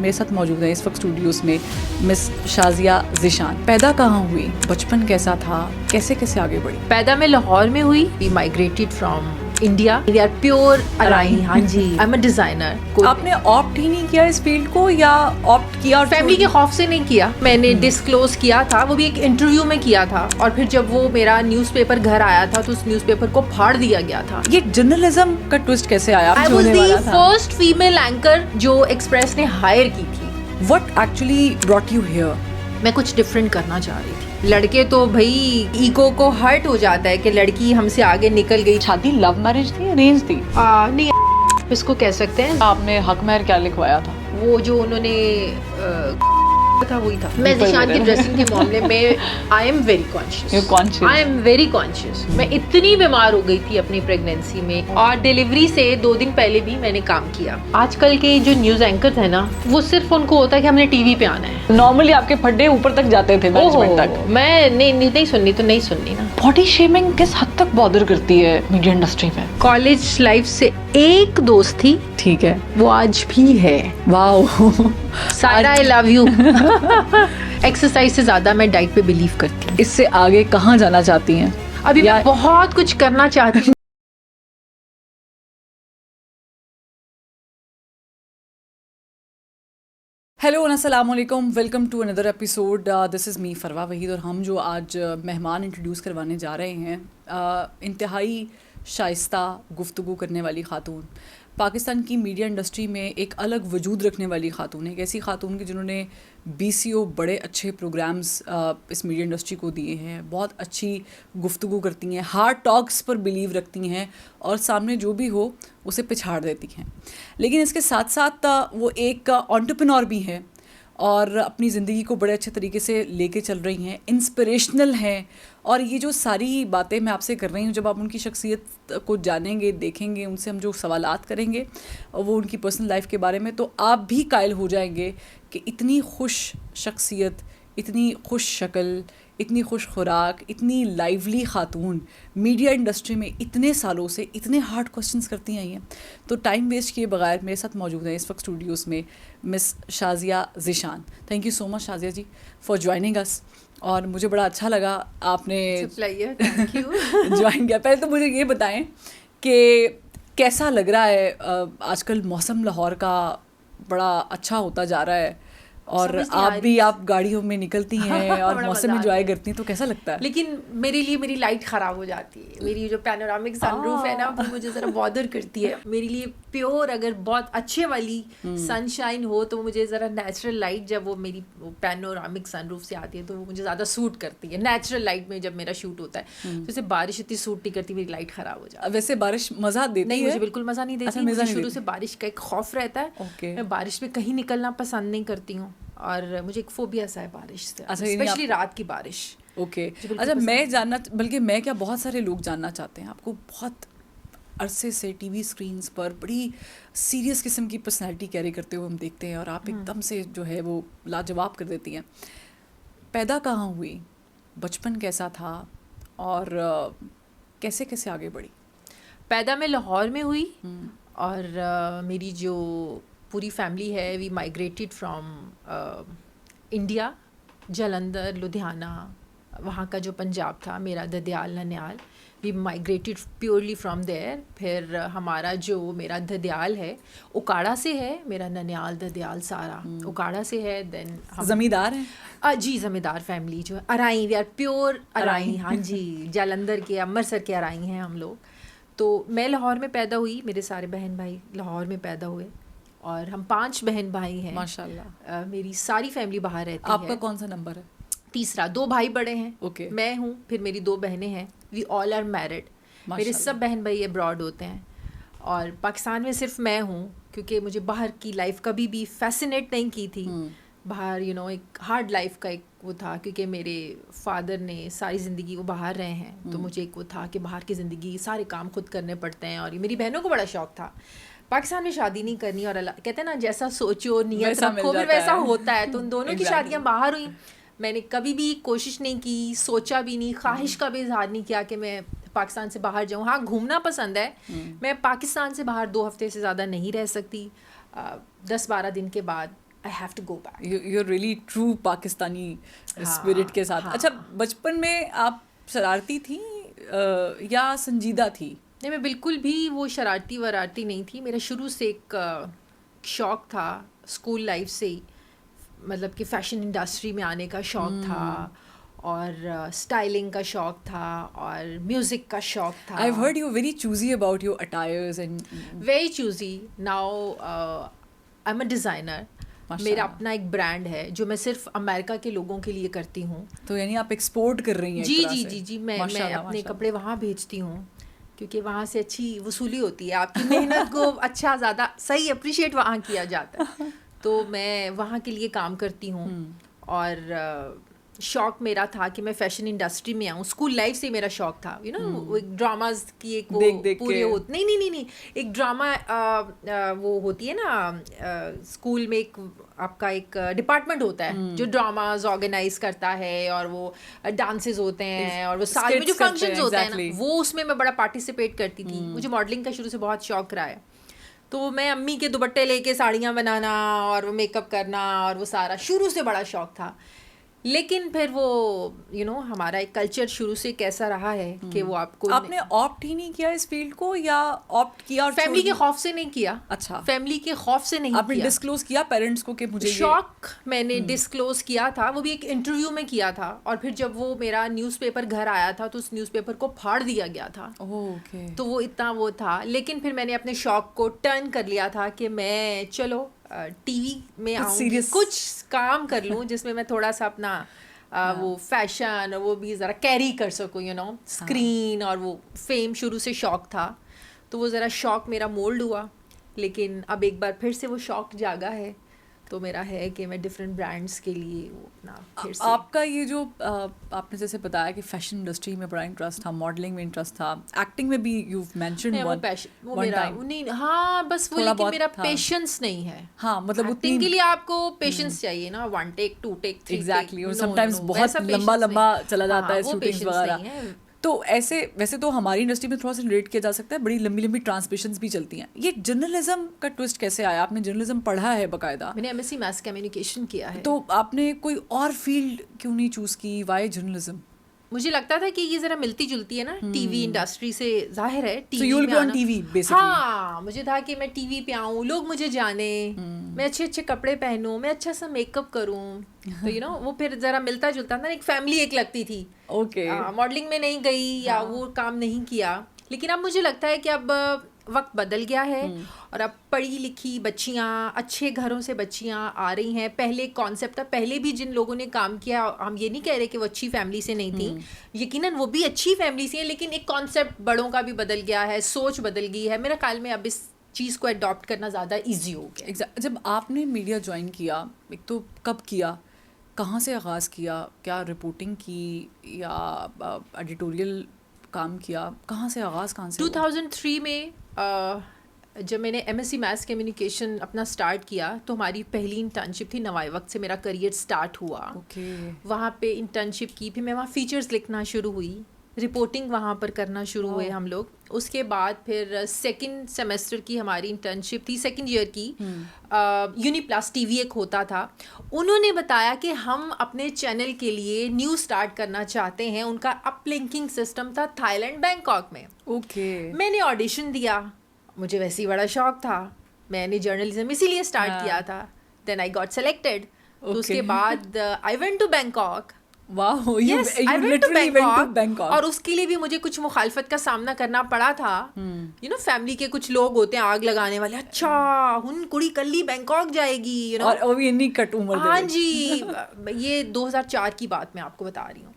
मेरे साथ मौजूद है इस वक्त स्टूडियोज़ में मिस शाजिया ज़ीशान। पैदा कहाँ हुई, बचपन कैसा था, कैसे कैसे आगे बढ़ी? पैदा मैं लाहौर में हुई। We migrated from India. We are pure Arain. हाँ जी, आई एम अ डिजाइनर। आपने ऑप्ट ही नहीं किया इस फील्ड को या ऑप्ट किया और फैमिली के खौफ से नहीं किया। मैंने डिस्क्लोज किया था, वो भी एक इंटरव्यू में किया था, और फिर जब वो मेरा न्यूज़पेपर घर आया था तो उस न्यूज़पेपर को फाड़ दिया गया था। ये जर्नलिज्म का ट्विस्ट कैसे आया? आई was the first female anchor जो एक्सप्रेस ने हायर की थी। What actually brought you here? मैं कुछ डिफरेंट करना चाह रही थी। लड़के तो भाई ईगो को हर्ट हो जाता है कि लड़की हमसे आगे निकल गई। शादी लव मैरिज थी, अरेंज थी? नहीं, इसको कह सकते हैं। आपने हक महर क्या लिखवाया था? वो जो उन्होंने था वही था। मैं ज़ीशान की ड्रेसिंग के मामले में आई am very conscious. I am very conscious. मैं इतनी बीमार हो गई थी अपनी प्रेगनेंसी में, और डिलीवरी से 2 दिन पहले भी मैंने काम किया। आजकल के जो न्यूज एंकर है ना, वो सिर्फ उनको होता है कि हमने टीवी पे आना है। नॉर्मली आपके फड्डे ऊपर तक जाते थे, मैनेजमेंट तक। मैं नहीं सुननी तो नहीं सुननी ना। बॉडी शेमिंग किस हद तक बॉदर करती है मीडिया इंडस्ट्री में? कॉलेज लाइफ से एक दोस्त थी, ठीक है, वो आज भी है। वाओ सारा, आई लव यू। एक्सरसाइज से ज्यादा मैं डाइट पे बिलीव करती हूँ। इससे आगे कहाँ जाना चाहती हैं? अभी मैं बहुत कुछ करना चाहती हूँ। हेलो अस्सलाम वालेकुम, welcome to another episode. This is me Farwa Waheed, और हम जो आज मेहमान इंट्रोड्यूस करवाने जा रहे हैं, इंतहाई शाइस्ता गुफ्तगू करने वाली ख़ातून, पाकिस्तान की मीडिया इंडस्ट्री में एक अलग वजूद रखने वाली ख़ातून है। एक ऐसी ख़ातून की जिन्होंने BCO बड़े अच्छे प्रोग्राम्स इस मीडिया इंडस्ट्री को दिए हैं। बहुत अच्छी गुफ्तगू करती हैं, हार्ड टॉक्स पर बिलीव रखती हैं, और सामने जो भी हो उसे पिछाड़ देती हैं। लेकिन इसके साथ साथ वो एक एंटरप्रेन्योर भी हैं और अपनी ज़िंदगी को बड़े अच्छे तरीके से लेके चल रही हैं, इंस्पिरेशनल हैं। और ये जो सारी बातें मैं आपसे कर रही हूँ, जब आप उनकी शख्सियत को जानेंगे, देखेंगे, उनसे हम जो सवालात करेंगे वो उनकी पर्सनल लाइफ के बारे में, तो आप भी कायल हो जाएंगे कि इतनी खुश शख्सियत, इतनी खुश शक्ल, इतनी खुश खुराक, इतनी लाइवली ख़ातून मीडिया इंडस्ट्री में इतने सालों से इतने हार्ड क्वेश्चंस करती आई हैं। तो टाइम वेस्ट किए बगैर मेरे साथ मौजूद हैं इस वक्त स्टूडियोज़ में miss Shazia Zeeshan. Thank you so much Shazia ji for joining us, और मुझे बड़ा अच्छा लगा आपने ज्वाइन किया। पहले तो मुझे ये बताएं कि कैसा लग रहा है, आजकल मौसम लाहौर का बड़ा अच्छा होता जा रहा है, और आप गाड़ियों में निकलती हैं और मौसम एंजॉय करती हैं, तो कैसा लगता है? लेकिन मेरे लिए मेरी लाइट ख़राब हो जाती है। मेरी जो पैनोरामिक सनरूफ है ना, वो मुझे ज़रा बॉदर करती है। मेरे लिए प्योर अगर बहुत अच्छे वाली सनशाइन हो तो मुझे ज़रा नेचुरल लाइट, जब वो मेरी पैनोरामिक सनरूफ से आती है तो वो मुझे ज़्यादा सूट करती है। नेचुरल लाइट में जब मेरा शूट होता है, जैसे बारिश इतनी सूट नहीं करती, मेरी लाइट ख़राब हो जाती है। वैसे बारिश मज़ा देती है? नहीं, मुझे बिल्कुल मज़ा नहीं देती। मुझे शुरू से बारिश का एक खौफ रहता है। मैं बारिश में कहीं निकलना पसंद नहीं करती हूँ, और मुझे एक फोबिया सा है बारिश से, स्पेशली रात की बारिश। अच्छा, मैं क्या, बहुत सारे लोग जानना चाहते हैं आपको। बहुत अरसे से टीवी स्क्रीन्स पर बड़ी सीरियस किस्म की पर्सनैलिटी कैरी करते हुए हम देखते हैं, और आप एकदम से जो है वो लाजवाब कर देती हैं। पैदा कहाँ हुई, बचपन कैसा था, और कैसे कैसे आगे बढ़ी? पैदा मैं लाहौर में हुई, और मेरी जो पूरी फैमिली है, we migrated from India, Jalandhar, Ludhiana, वहाँ का जो पंजाब था मेरा, ददयाल, ननियाल, we migrated purely from there. फिर हमारा जो मेरा ददयाल है उकाड़ा से है, मेरा ननियाल, ददयाल सारा उकाड़ा से है। देन हम ज़मींदार हैं? जी, ज़मींदार फैमिली जो है, अराई, वी आर प्योर अराई। हाँ जी, जालंधर के, अमृतसर के अराई हैं हम लोग। तो मैं लाहौर में पैदा हुई, मेरे सारे बहन भाई लाहौर में पैदा हुए, और हम 5 बहन भाई हैं माशाल्लाह। मेरी सारी फैमिली बाहर रहती है। आपका कौन सा नंबर है? तीसरा। 2 भाई बड़े हैं, मैं हूँ, फिर मेरी 2 बहनें हैं। We all are married. मेरे सब बहन भाई अब्रॉड होते हैं, और पाकिस्तान में सिर्फ मैं हूँ, क्योंकि मुझे बाहर की लाइफ कभी भी फैसिनेट नहीं की थी। बाहर एक हार्ड लाइफ का एक वो था, क्योंकि मेरे फादर ने सारी ज़िंदगी वो बाहर रहे हैं, तो मुझे एक वो था कि बाहर की ज़िंदगी, सारे काम खुद करने पड़ते हैं। और मेरी बहनों को बड़ा शौक था पाकिस्तान में शादी नहीं करनी, और अल्लाह कहते हैं ना, जैसा सोचो नियत रखो फिर वैसा होता है। तो उन दोनों की शादियाँ बाहर हुई। मैंने कभी भी कोशिश नहीं की, सोचा भी नहीं, ख्वाहिश का भी इजहार नहीं किया कि मैं पाकिस्तान से बाहर जाऊँ। हाँ, घूमना पसंद है। मैं पाकिस्तान से बाहर 2 हफ्ते से ज़्यादा नहीं रह सकती। 10-12 दिन के बाद I have to go back. You are really true Pakistani spirit के साथ. अच्छा, बचपन में आप शरारती थी या संजीदा थी? नहीं, मैं बिल्कुल भी वो शरारती वरारती नहीं थी. मेरा शुरू से एक शौक़ था स्कूल लाइफ से ही, मतलब कि फ़ैशन इंडस्ट्री में आने का शौक़ था और स्टाइलिंग का शौक़ था और म्यूज़िक का शौक़ था. I've heard you very choosy about your attires and very choosy. Now I'm a designer. मेरा अपना एक ब्रांड है जो मैं सिर्फ अमेरिका के लोगों के लिए करती हूँ. तो यानी आप एक्सपोर्ट कर रही हैं? जी. मैं अपने कपड़े वहाँ भेजती हूँ क्योंकि वहाँ से अच्छी वसूली होती है. आपकी मेहनत को अच्छा ज़्यादा सही अप्रिशिएट वहाँ किया जाता है. तो मैं वहाँ के लिए काम करती हूँ और शौक़ मेरा था कि मैं फ़ैशन इंडस्ट्री में आऊँ. स्कूल लाइफ से मेरा शौक़ था, यू नो, एक ड्रामाज की एक वो पूरे होते नहीं, एक ड्रामा वो होती है ना, स्कूल में एक आपका एक डिपार्टमेंट होता है जो ड्रामाज ऑर्गेनाइज करता है और वो डांसेस होते हैं और वो साल में जो फंक्शंस होते हैं ना, वो उसमें मैं बड़ा पार्टिसिपेट करती थी. मुझे मॉडलिंग का शुरू से बहुत शौक़ रहा है. तो मैं अम्मी के दुपट्टे लेके साड़ियाँ बनाना और वो मेकअप करना और वो सारा शुरू से बड़ा शौक़ था. लेकिन फिर वो हमारा एक कल्चर शुरू से कैसा रहा है कि वो आपने ऑप्ट ही नहीं किया इस फील्ड को या ऑप्ट किया और फैमिली के खौफ से नहीं किया? अच्छा, फैमिली के खौफ से नहीं आपने डिस्क्लोज किया पेरेंट्स को कि मुझे शौक मैंने डिस्क्लोज किया था. वो भी एक इंटरव्यू में किया था और फिर जब वो मेरा न्यूज़पेपर घर आया था तो उस न्यूज़पेपर को फाड़ दिया गया था. तो वो इतना वो था. लेकिन फिर मैंने अपने शौक को टर्न कर लिया था कि मैं चलो टीवी में आऊँ, कुछ काम कर लूँ जिसमें मैं थोड़ा सा अपना वो फैशन और वो भी ज़रा कैरी कर सकूँ, स्क्रीन और वो फेम शुरू से शौक़ था. तो वो ज़रा शौक़ मेरा मोल्ड हुआ. लेकिन अब एक बार फिर से वो शौक़ जागा है. तो मेरा है कि मैं डिफरेंट ब्रांड्स के लिए वो अपना फिर से. आपका ये जो आपने जैसे बताया कि फैशन इंडस्ट्री में बड़ा इंटरेस्ट था, मॉडलिंग में इंटरेस्ट था, एक्टिंग में भी यू मेंशन्ड हाँ, बस वो लेकिन मेरा पेशेंस नहीं है. हाँ, मतलब एक्टिंग के लिए आपको पेशेंस चाहिए ना, 1 टेक 2 टेक 3 एग्जैक्टली. और समटाइम्स बहुत लंबा चला जाता है शूटिंग्स वगैरह. तो ऐसे वैसे तो हमारी इंडस्ट्री में थोड़ा सा रिलेट किया जा सकता है, बड़ी लंबी ट्रांसमिशंस भी चलती हैं. ये जर्नलिज्म का ट्विस्ट कैसे आया? आपने जर्नलिज्म पढ़ा है बकायदा? मैंने एमएससी मास कम्युनिकेशन किया है. तो आपने कोई और फील्ड क्यों नहीं चूज की? Why journalism? मुझे लगता था कि ये जरा मिलती जुलती है ना टीवी इंडस्ट्री से. जाहिर है टीवी में आना. TV basically. हाँ, मुझे था कि मैं टीवी पे आऊँ, लोग मुझे जाने, मैं अच्छे कपड़े पहनूं, मैं अच्छा सा मेकअप करूँ. तो वो फिर जरा मिलता जुलता था. एक फैमिली एक लगती थी. मॉडलिंग में नहीं गई या वो काम नहीं किया. लेकिन अब मुझे लगता है कि अब वक्त बदल गया है और अब पढ़ी लिखी बच्चियाँ, अच्छे घरों से बच्चियाँ आ रही हैं. पहले कॉन्सेप्ट था, पहले भी जिन लोगों ने काम किया, हम ये नहीं कह रहे कि वो अच्छी फैमिली से नहीं थी, यकीनन वो भी अच्छी फैमिली से हैं, लेकिन एक कॉन्सेप्ट बड़ों का भी बदल गया है, सोच बदल गई है. मेरे ख्याल में अब इस चीज़ को अडॉप्ट करना ज़्यादा ईजी हो गया. जब आपने मीडिया ज्वाइन किया, एक तो कब किया, कहाँ से आगाज़ किया, क्या रिपोर्टिंग की या एडिटोरियल काम किया, कहाँ से आगाज़, कहाँ से? 2003 में जब मैंने एमएससी मास कम्युनिकेशन अपना स्टार्ट किया तो हमारी पहली इंटर्नशिप थी. नवाई वक्त से मेरा करियर स्टार्ट हुआ. वहाँ पे इंटर्नशिप की, फिर मैं वहाँ फीचर्स लिखना शुरू हुई, रिपोर्टिंग वहाँ पर करना शुरू हुए हम लोग. उसके बाद फिर सेकंड सेमेस्टर की हमारी इंटर्नशिप थी, सेकंड ईयर की. यूनिप्लस टीवी एक होता था, उन्होंने बताया कि हम अपने चैनल के लिए न्यूज़ स्टार्ट करना चाहते हैं. उनका अपलिंकिंग सिस्टम था थाईलैंड, बैंकॉक में. मैंने ऑडिशन दिया. मुझे वैसे ही बड़ा शौक था, मैंने जर्नलिज्म इसीलिए स्टार्ट किया था. Then I got selected. तो उसके बाद I went to Bangkok. you literally went to Bangkok. और उसके लिए भी मुझे कुछ मुखालफत का सामना करना पड़ा था. फैमिली के कुछ लोग होते हैं आग लगाने वाले. अच्छा, हुन कुड़ी कल्ली बैंकॉक जाएगी, और वो भी इतनी कट उम्र. हाँ जी. ये 2004 की बात मैं आपको बता रही हूँ.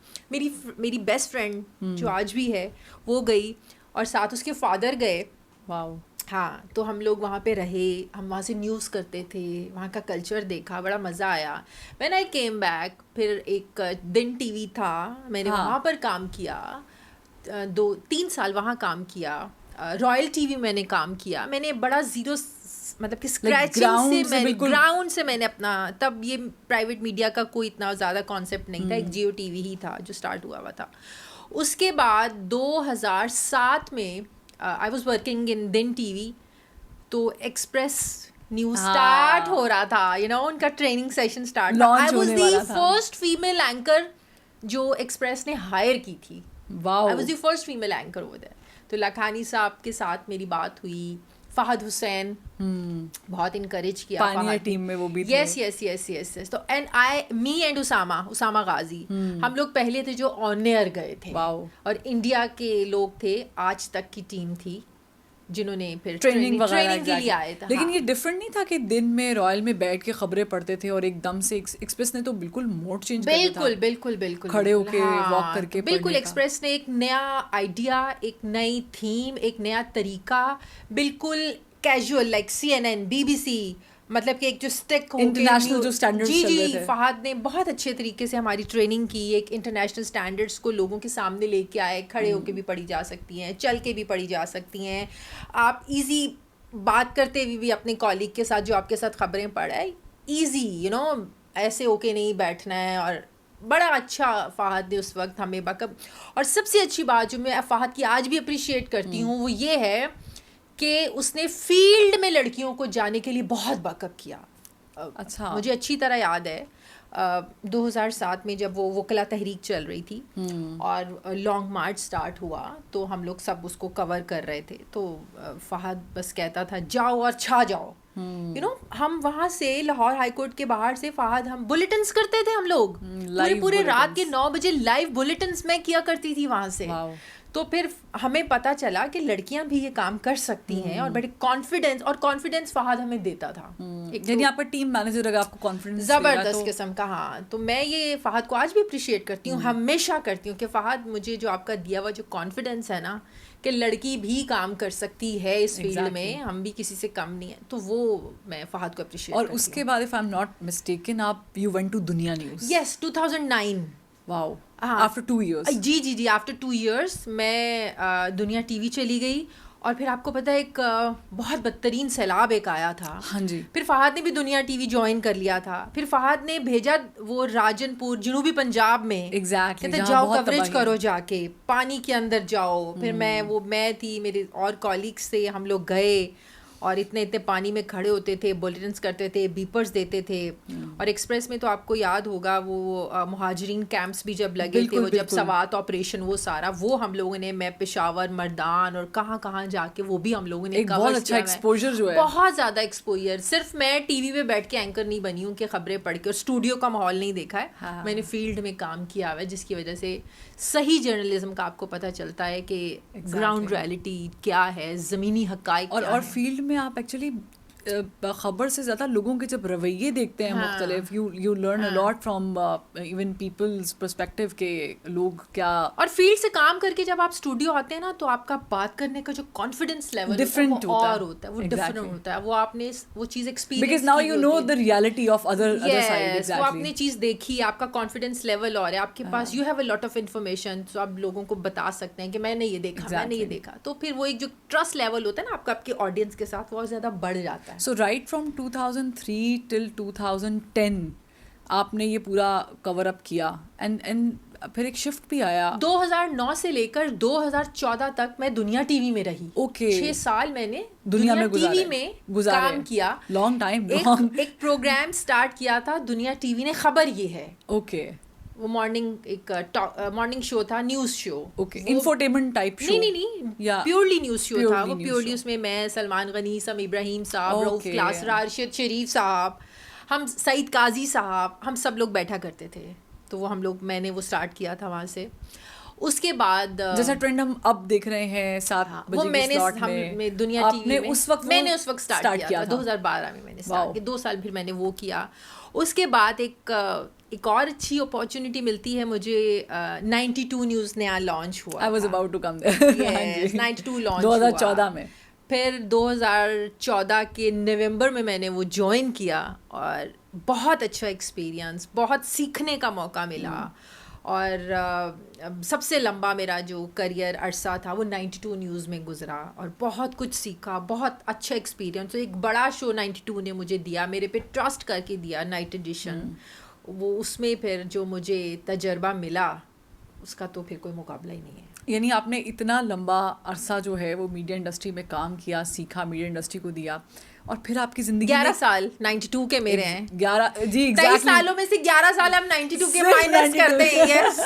मेरी बेस्ट फ्रेंड जो आज भी है वो गई और साथ उसके फादर गए. वाओ. हाँ, तो हम लोग वहाँ पे रहे, हम वहाँ से न्यूज़ करते थे, वहाँ का कल्चर देखा, बड़ा मज़ा आया. व्हेन आई केम बैक, फिर एक दिन टीवी था, मैंने वहाँ पर काम किया. 2-3 साल वहाँ काम किया. रॉयल टीवी मैंने काम किया. मैंने बड़ा ज़ीरो, मतलब कि स्क्रैचिंग से मैंने ग्राउंड से मैंने अपना, तब ये प्राइवेट मीडिया का कोई इतना ज़्यादा कॉन्सेप्ट नहीं था. एक जियो टीवी ही था जो स्टार्ट हुआ था. उसके बाद 2007 में आई वॉज वर्किंग इन दिन टीवी. तो एक्सप्रेस न्यूज स्टार्ट हो रहा था, उनका ट्रेनिंग सेशन स्टार्ट था. I was the first female anchor जो एक्सप्रेस ने हायर की थी. I was the first female anchor over there. तो लखानी साहब के साथ मेरी बात हुई, फहद हुसैन बहुत इनकरेज किया पानिया टीम में वो भी थे. यस. तो मी एंड उसामा गाजी, हम लोग पहले थे जो ऑन एयर गए थे. और इंडिया के लोग थे, आज तक की टीम थी जिन्होंने फिर ट्रेनिंग के लिए आए थे. लेकिन ये डिफरेंट नहीं था कि दिन में रॉयल में बैठ के खबरें पढ़ते थे और एकदम से एक्सप्रेस ने तो बिल्कुल मोड चेंज कर दिया था. बिल्कुल खड़े होके वॉक करके बिल्कुल. एक्सप्रेस ने एक नया आइडिया, एक नई थीम, एक नया तरीका, बिल्कुल कैजुअल, लाइक CNN, BBC, मतलब कि एक जो स्टिक इंटरनेशनल जो स्टैंडर्ड्स चल रहे थे. फहद ने बहुत अच्छे तरीके से हमारी ट्रेनिंग की, एक इंटरनेशनल स्टैंडर्ड्स को लोगों के सामने लेके आए. खड़े होके भी पढ़ी जा सकती हैं, चल के भी पढ़ी जा सकती हैं, आप इजी बात करते हुए भी अपने कॉलीग के साथ जो आपके साथ खबरें पढ़े, इजी ऐसे होके नहीं बैठना है. और बड़ा अच्छा फहद ने उस वक्त हमें बकअप. और सबसे अच्छी बात जो मैं फहद की आज भी अप्रिशिएट करती हूँ वो ये है कि उसने फील्ड में लड़कियों को जाने के लिए बहुत बकअप किया. अच्छा. मुझे अच्छी तरह याद है 2007 में जब वो वकला तहरीक चल रही थी और लॉन्ग मार्च स्टार्ट हुआ तो हम लोग सब उसको कवर कर रहे थे. तो फहद बस कहता था जाओ और छा जाओ. हम वहाँ से लाहौर हाई कोर्ट के बाहर से फहद हम बुलेटिन्स करते थे. हम लोग पूरे रात के 9 बजे लाइव बुलेटिन्स मैं किया करती थी वहाँ से. तो फिर हमें पता चला कि लड़कियां भी ये काम कर सकती हैं और बड़े कॉन्फिडेंस फहद हमें देता था. यानी आपका टीम मैनेजर अगर आपको कॉन्फिडेंस ज़बरदस्त किस्म का. हाँ, तो मैं ये फहद को आज भी अप्रिशिएट करती हूँ, हमेशा करती हूँ कि फहद मुझे जो आपका दिया हुआ जो कॉन्फिडेंस है ना कि लड़की भी काम कर सकती है इस फील्ड में, हम भी किसी से कम नहीं है, तो वो मैं फहद को अप्रिशिएट करती हूँ. और उसके बाद if I am not mistaken आप यू वेंट टू दुनिया news. Yes, 2009. Wow. After 2 years. जी आफ्टर 2 years मैं दुनिया टीवी चली गई. और फिर आपको पता है एक बहुत बदतरीन सैलाब एक आया था. हाँ जी. फिर फहद ने भी दुनिया टीवी ज्वाइन कर लिया था. फिर फहद ने भेजा वो राजनपुर जनूबी पंजाब में. एग्जैक्टली. कहते जाओ कवरेज करो, जाके पानी के अंदर जाओ. फिर मैं थी, मेरे और कॉलीग्स थे, हम लोग गए और इतने पानी में खड़े होते थे, बुलेटिन्स करते थे, बीपर्स देते थे. और एक्सप्रेस में तो आपको याद होगा वो मुहाजिरीन कैंप्स भी जब लगे थे, वो जब सवात ऑपरेशन वो सारा वो हम लोगों ने, मैं पेशावर, मर्दान और कहाँ जाके वो भी हम लोगों ने कवर किया. बहुत अच्छा एक्सपोजर जो है, बहुत ज़्यादा एक्सपोजर. सिर्फ मैं टीवी पे बैठ के एंकर नहीं बनी हूँ कि खबरें पढ़ के, और स्टूडियो का माहौल नहीं देखा है. हाँ. मैंने फील्ड में काम किया हुआ है जिसकी वजह से सही जर्नलिज्म का आपको पता चलता है कि ग्राउंड रियलिटी क्या है, ज़मीनी हक़ाइक़ और फील्ड में आप एक्चुअली खबर से ज़्यादा लोगों के जब रवैये देखते हैं मुख्तलिफ, you learn a lot from even people's perspective के लोग क्या. और फील्ड से काम करके जब आप स्टूडियो आते हैं ना तो आपका बात करने का जो कॉन्फिडेंस लेवल डिफरेंट होता है, वो डिफरेंट होता है. वो आपने वो चीज़ experience, because now you know the reality of other side. वो आपने चीज़ देखी, आपका कॉन्फिडेंस लेवल और है आपके पास, you have a lot of information, तो आप लोगों को बता सकते हैं कि मैंने ये देखा, मैंने ये देखा. तो फिर वो एक जो ट्रस्ट लेवल होता है ना आपका आपके ऑडियंस के साथ, वो ज़्यादा बढ़ जाता है. So right from 2003 till 2010 आपने ये पूरा कवर अप किया एंड फिर एक शिफ्ट भी आया. 2009 से लेकर 2014 तक मैं दुनिया टीवी में रही. 6 साल मैंने दुनिया में टीवी में काम किया. Long time. एक प्रोग्राम स्टार्ट किया था दुनिया टीवी ने, खबर ये है. वो मॉर्निंग शो था, news show. Infotainment type show. नहीं, प्योरली न्यूज़ शो था वो. प्योरली उसमें मैं, सलमान गनी, सम इब्राहिम साहब, रऊफ क्लास, राशिद शरीफ साहब, हम सईद काजी साहब, हम सब लोग बैठा करते थे. तो वो मैंने वो स्टार्ट किया था वहाँ से. उसके बाद जैसा ट्रेंड हम अब देख रहे हैं 7 बजे के स्लॉट में, दुनिया टीवी में मैंने उस वक्त स्टार्ट किया था. 2012 में मैंने स्टार्ट किया. 2 साल फिर मैंने वो किया. उसके बाद एक और अच्छी अपॉर्चुनिटी मिलती है मुझे. 92 न्यूज़ नया लॉन्च हुआ. I was about to come there. 92 launch 2014 में. फिर 2014 के नवंबर में मैंने वो ज्वाइन किया और बहुत अच्छा एक्सपीरियंस, बहुत सीखने का मौका मिला. और सबसे लंबा मेरा जो करियर अरसा था वो 92 न्यूज़ में गुजरा और बहुत कुछ सीखा, बहुत अच्छा एक्सपीरियंस. तो एक बड़ा शो 92 ने मुझे दिया, मेरे पे ट्रस्ट करके दिया, नाइट एडिशन. वो उसमें फिर जो मुझे तजर्बा मिला उसका तो फिर कोई मुकाबला ही नहीं है. यानी आपने इतना लंबा अरसा जो है वो मीडिया इंडस्ट्री में काम किया, सीखा, मीडिया इंडस्ट्री को दिया. और फिर आपकी जिंदगी 11 साल 92 के मेरे हैं 11 जी 23 सालों में से 11 साल हम 92 के माइनस करते हैं यस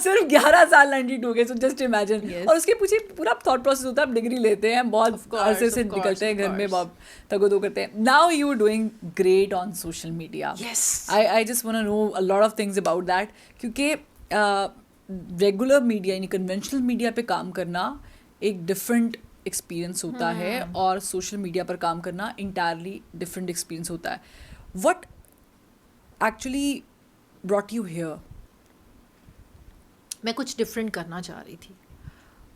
सिर्फ 11 साल 92 के, सो जस्ट इमेजिन। और उसके पीछे पूरा थॉट प्रोसेस होता है, आप डिग्री लेते हैं, बहुत अरसे से निकलते हैं घर में, बहुत तगदो करते हैं। Now you doing great on social media, I just want to know a lot of things about that, क्योंकि रेगुलर मीडिया यानी कन्वेंशनल मीडिया पे काम करना एक डिफरेंट एक्सपीरियंस होता है और सोशल मीडिया पर काम करना इंटायरली डिफरेंट एक्सपीरियंस होता है। What actually brought you here? मैं कुछ डिफरेंट करना चाह रही थी,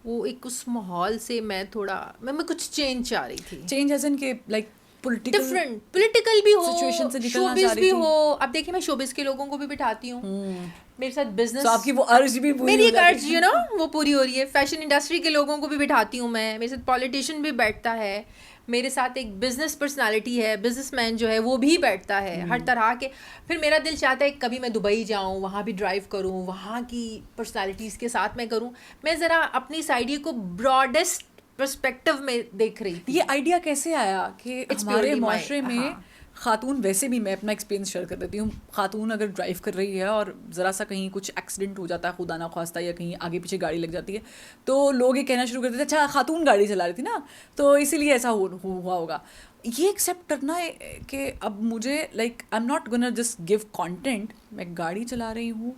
वो एक उस माहौल से मैं कुछ चेंज चाह रही थी। चेंज एज इन के लाइक पॉलिटिकल भी हो, सिचुएशन से निकलना शोबिज चाह रही भी थी। हो। अब देखिए मैं शोबिज के लोगों को भी बिठाती हूँ मेरे साथ बिजनेस, तो आपकी वो अर्ज भी पूरी मेरी एक अर्ज यू नो वो पूरी हो रही है। फैशन इंडस्ट्री के लोगों को भी बिठाती हूँ मैं, मेरे साथ पॉलिटिशियन भी बैठता है, मेरे साथ एक बिजनेस पर्सनालिटी है, बिजनेसमैन जो है वो भी बैठता है, हर तरह के। फिर मेरा दिल चाहता है कभी मैं दुबई जाऊँ, वहाँ भी ड्राइव करूँ, वहाँ की पर्सनालिटीज़ के साथ मैं करूँ। मैं ज़रा अपनी इस आइडिया को ब्रॉडेस्ट पर्सपेक्टिव में देख रही थी। ये आइडिया कैसे आया कि हमारे माशरे में खातून, वैसे भी मैं अपना एक्सपीरियंस शेयर कर देती हूँ, खातून अगर ड्राइव कर रही है और ज़रा सा कहीं कुछ एक्सीडेंट हो जाता है खुदा ना ख्वास्ता, या कहीं आगे पीछे गाड़ी लग जाती है, तो लोग ये कहना शुरू कर देते हैं अच्छा खातून गाड़ी चला रही थी ना, तो इसीलिए ऐसा हुआ होगा। ये एक्सेप्ट करना है कि अब मुझे like I am not gonna just give content, मैं गाड़ी चला रही हूँ,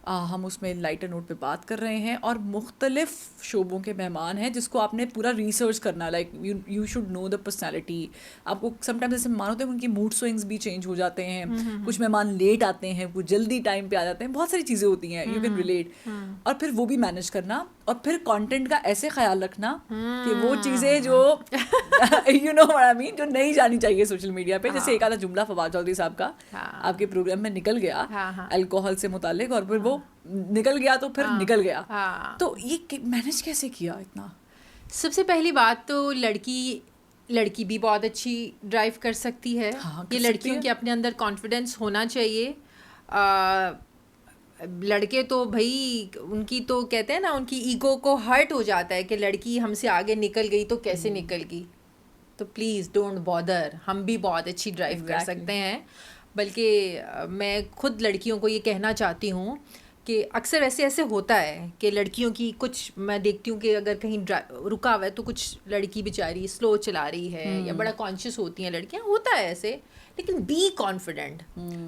हम उसमें लाइटर नोट पे बात कर रहे हैं और मुख्तलिफ शोबों के मेहमान हैं जिसको आपने पूरा रिसर्च करना, like you should know the personality. आपको समटाइम्स ऐसे मेहमान होते हैं उनकी मूड स्विंग्स भी चेंज हो जाते हैं, कुछ मेहमान लेट आते हैं, कुछ जल्दी टाइम पे आ जाते हैं, बहुत सारी चीज़ें होती हैं, यू कैन रिलेट। और फिर वो भी मैनेज करना और फिर कंटेंट का ऐसे ख्याल रखना कि वो चीज़ें जो you know what I mean, जो नहीं जानी चाहिए सोशल मीडिया पे। जैसे एक आधा जुमला फवाद चौधरी साहब का आपके प्रोग्राम में निकल गया अल्कोहल से मुतालिक, और फिर वो निकल गया तो फिर निकल गया। तो ये मैनेज कैसे किया इतना? सबसे पहली बात तो लड़की भी बहुत अच्छी ड्राइव कर सकती है। ये लड़कियों के अपने अंदर कॉन्फिडेंस होना चाहिए। लड़के तो भाई उनकी तो कहते हैं ना, उनकी ईगो को हर्ट हो जाता है कि लड़की हमसे आगे निकल गई तो कैसे निकल गई। तो प्लीज़ डोंट बॉदर, हम भी बहुत अच्छी ड्राइव कर सकते हैं। बल्कि मैं खुद लड़कियों को ये कहना चाहती हूँ कि अक्सर ऐसे होता है कि लड़कियों की कुछ, मैं देखती हूँ कि अगर कहीं रुका हुआ है तो कुछ लड़की बेचारी स्लो चला रही है या बड़ा कॉन्शियस होती हैं लड़कियाँ, होता है ऐसे, लेकिन बी कॉन्फिडेंट।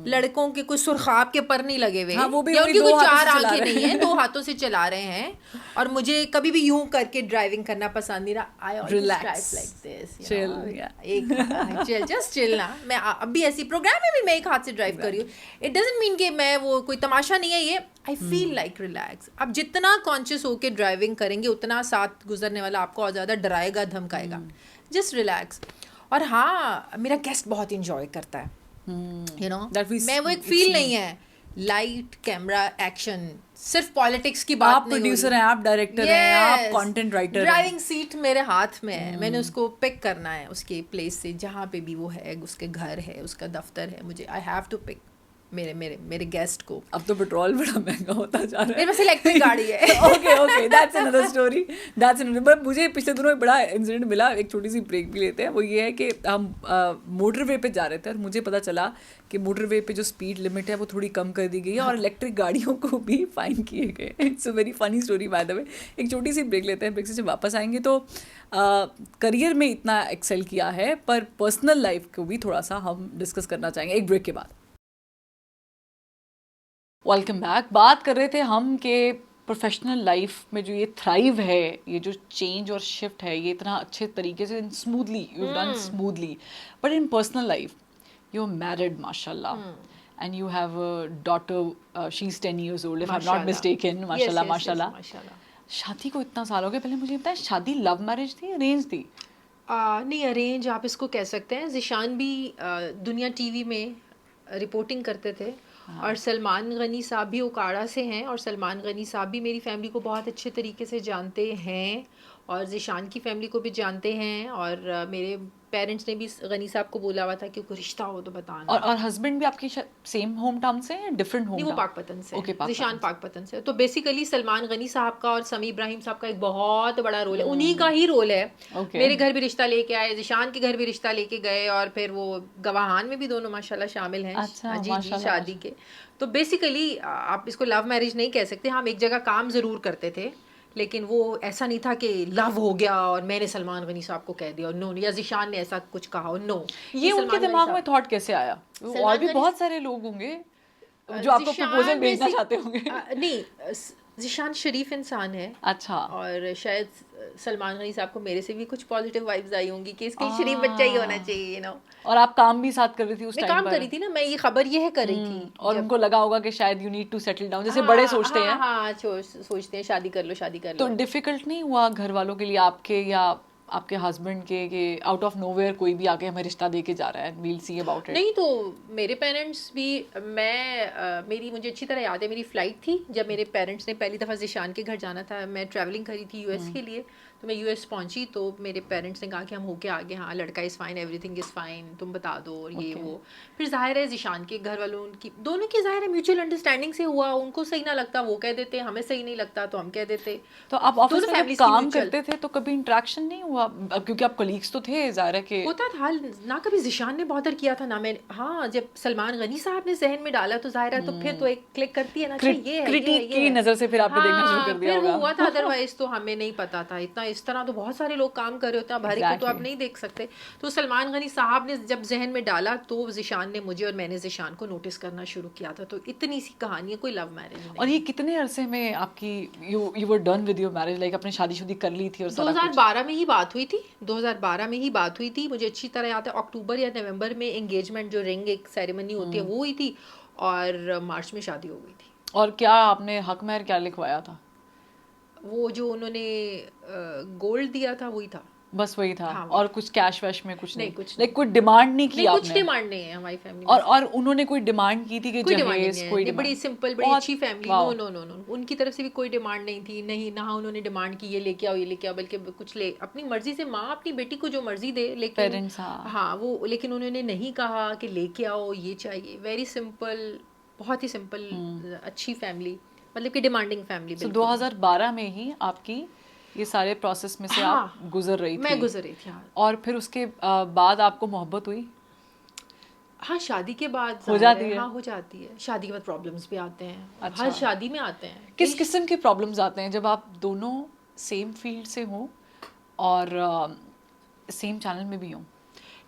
लड़कों के कुछ सुरखाब के पर नहीं लगे हुए, हाँ, वो भी या उनकी कोई चार आंखें नहीं है, 2 हाथों से चला रहे हैं। और मुझे कभी भी यूं करके ड्राइविंग करना पसंद नहीं रहा। I always drive like this, chill, just chill ना। मैं अब भी ऐसी प्रोग्राम में भी मैं एक हाथ से ड्राइव कर रही हूँ, इट डजंट मीन कि मैं वो कोई तमाशा नहीं है ये। I feel like relax. अब जितना कॉन्शियस होकर ड्राइविंग करेंगे उतना साथ गुजरने वाला आपको और ज़्यादा डराएगा, धमकाएगा। Just relax. और हाँ, मेरा गेस्ट बहुत इंजॉय करता है, यू नो, मैं वो एक फील नहीं है लाइट कैमरा एक्शन, सिर्फ पॉलिटिक्स की बात आप प्रोड्यूसर हैं, आप डायरेक्टर हैं, आप कंटेंट राइटर हैं। ड्राइविंग सीट मेरे हाथ में है, मैंने उसको पिक करना है उसके प्लेस से, जहाँ पे भी वो है, उसके घर है, उसका दफ्तर है, मुझे आई हैव टू पिक मेरे गेस्ट को। अब तो पेट्रोल बड़ा महंगा होता जा रहा है, मेरे पास इलेक्ट्रिक गाड़ी है। Okay that's another story, that's another. But मुझे पिछले दिनों एक बड़ा इंसिडेंट मिला, एक छोटी सी ब्रेक भी लेते हैं। वो ये है कि हम मोटरवे पे जा रहे थे और मुझे पता चला कि मोटरवे पे जो स्पीड लिमिट है वो थोड़ी कम कर दी गई है और इलेक्ट्रिक गाड़ियों को भी फाइन किए गए। It's a very funny story by the way. एक छोटी सी ब्रेक लेते हैं, ब्रेक से जब वापस आएंगे तो करियर में इतना एक्सेल किया है पर पर्सनल लाइफ को भी थोड़ा सा हम डिस्कस करना चाहेंगे एक ब्रेक के बाद। Welcome back. बात कर रहे थे हम कि प्रोफेशनल लाइफ में जो ये थ्राइव है, ये जो चेंज और शिफ्ट है, ये इतना अच्छे तरीके से smoothly you done smoothly, but in personal life you are married माशाल्लाह and you have a daughter, she is 10 years old if I'm not mistaken, माशाल्लाह माशाल्लाह। शादी को इतना साल हो गए, पहले मुझे बताया शादी लव मैरिज थी अरेंज थी? नहीं, अरेंज आप इसको कह सकते हैं। ज़िशान भी दुनिया टीवी में रिपोर्टिंग करते थे। और सलमान गनी साहब भी उकाड़ा से हैं और सलमान गनी साहब भी मेरी फैमिली को बहुत अच्छे तरीके से जानते हैं और ज़िशान की फैमिली को भी जानते हैं, और मेरे पेरेंट्स ने भी गनी साहब को बोला हुआ था कि कोई रिश्ता हो तो बताना। और हस्बैंड भी आपकी सेम होम टाउन से या डिफरेंट होम नहीं, वो टाउन? पाकपतन से। ओके, ज़िशान पाकपतन से। तो बेसिकली सलमान गनी साहब का और समी इब्राहिम साहब का एक बहुत बड़ा रोल है, उन्हीं का ही रोल है। मेरे घर भी रिश्ता लेके आए, ज़िशान के घर भी रिश्ता लेके गए, और फिर वो गवाहान में भी दोनों माशाल्लाह शामिल हैं। अच्छा, जी शादी के। तो बेसिकली आप इसको लव मैरिज नहीं कह सकते, हम एक जगह काम ज़रूर करते थे, लेकिन वो ऐसा नहीं था कि लव हो गया और मैंने सलमान गनी साहब को कह दिया, नो, या ज़िशान ने ऐसा कुछ कहा हो, नो। ये उनके दिमाग में थॉट कैसे आया? और भी बहुत सारे लोग होंगे जो आपको प्रपोजल भेजना चाहते होंगे। नहीं, ज़िशान शरीफ इंसान है। अच्छा। और शायद सलमान गनी साहब को मेरे से भी कुछ पॉजिटिव वाइब्स आई होंगी कि इसका शरीफ बच्चा ही होना चाहिए, ना। और आप काम भी साथ कर रही थी उस टाइम पर? मैं काम कर रही थी ना, मैं ये खबर ये है कर रही थी। और उनको लगा होगा कि शायद you need to settle down, जैसे बड़े सोचते हैं। हाँ, सोचते हैं शादी कर लो। तो डिफिकल्ट नहीं हुआ घर वालों के लिए, आपके या आपके हस्बैंड के, कि आउट ऑफ नोवेयर कोई भी आके हमें रिश्ता दे के जा रहा है, वील सी अबाउट इट? नहीं, तो मेरे पेरेंट्स भी, मुझे अच्छी तरह याद है, मेरी फ़्लाइट थी जब मेरे पेरेंट्स ने पहली दफ़ा ज़िशान के घर जाना था। मैं ट्रैवलिंग करी थी यूएस के लिए, तो मैं यूएस पहुंची तो मेरे पेरेंट्स ने कहा कि हम होके आ गए, हाँ लड़का is fine, everything is fine, तुम बता दो, और ये वो। फिर जाहिर है ज़िशान के घर वालों की, दोनों की जाहिर है म्यूचुअल अंडरस्टैंडिंग से हुआ। उनको सही ना लगता वो कह देते, हमें सही नहीं लगता तो हम कह देते। तो आप ऑफिस में जब काम करते थे तो कभी इंटरेक्शन नहीं हुआ, क्योंकि आप कलीग्स तो थे, जाहिर है कि होता था ना। कभी ज़िशान ने बॉदर किया था ना मैं। हाँ, जब सलमान गनी साहब ने जहन में डाला तो जाहिर है तो फिर तो एक क्लिक करती है ना, ये है, क्रिटिक की नजर से फिर आपने देखना शुरू कर दिया होगा। फिर हुआ था, अदरवाइज तो हमें नहीं पता था इतना। इस तरह तो बहुत सारे लोग काम कर रहे होते हैं, हर एक को तो आप नहीं देख सकते। तो सलमान गनी साहब ने जब जहन में डाला तो ज़िशान ने मुझे और मैंने ज़िशान को नोटिस करना शुरू किया था। तो इतनी सी कहानी है, कोई लव मैरिज नहीं। और ये कितने अरसे में आपकी you were done with your marriage, like अपने शादीशुदी कर ली थी? और 2012 में ही बात हुई थी। 2012 में ही बात हुई थी, मुझे अच्छी तरह याद है। अक्टूबर या नवंबर में एंगेजमेंट, जो रिंग एक सेरेमनी होती है, वो हुई थी, और मार्च में शादी हो गई थी। और क्या आपने हक महर क्या लिखवाया था? वो जो उन्होंने गोल्ड दिया था वही था, बस वही था। हाँ, और कुछ कैश वैश में कुछ नहीं? कुछ लाइक कोई डिमांड नहीं की आपने? कुछ डिमांड नहीं है हमारी फैमिली में। और उन्होंने कोई डिमांड की थी कि जहेज? कोई बड़ी सिंपल, बड़ी अच्छी फैमिली। नो, उनकी तरफ से भी कोई डिमांड नहीं थी। नहीं, ना उन्होंने डिमांड की ये लेके आओ, ये लेके आओ, बल्कि कुछ ले अपनी मर्जी से। माँ अपनी बेटी को जो मर्जी दे, लेकिन पेरेंट्स, हाँ वो, लेकिन उन्होंने नहीं कहा कि लेके आओ ये चाहिए। वेरी सिंपल, बहुत ही सिंपल, अच्छी फैमिली, मतलब कि डिमांडिंग फैमिली। 2012 में ही आपकी ये सारे प्रोसेस में से आप गुजर रही थी? मैं गुजर रही थी। और फिर उसके बाद आपको मोहब्बत हुई? हाँ, शादी के बाद हो जाती है। हाँ, हो जाती है। शादी के बाद प्रॉब्लम्स भी आते हैं। अच्छा। हर शादी में आते हैं। किस किस्म के प्रॉब्लम्स आते हैं जब आप दोनों सेम फील्ड से हो और सेम चैनल में भी हो?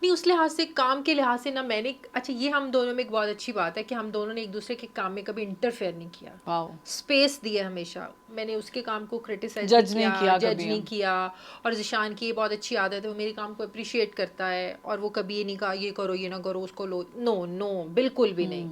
नहीं, उस लिहाज से, काम के लिहाज से ना, मैंने, अच्छा ये हम दोनों में एक बहुत अच्छी बात है कि हम दोनों ने एक दूसरे के काम में कभी इंटरफेयर नहीं किया। स्पेस दी है हमेशा। मैंने उसके काम को क्रिटिसाइज जज नहीं किया। और ज़िशान की ये बहुत अच्छी आदत है, वो मेरे काम को अप्रिशिएट करता है, और वो कभी ये नहीं कहा ये करो, ये ना करो, उसको लो, नो, बिल्कुल भी नहीं।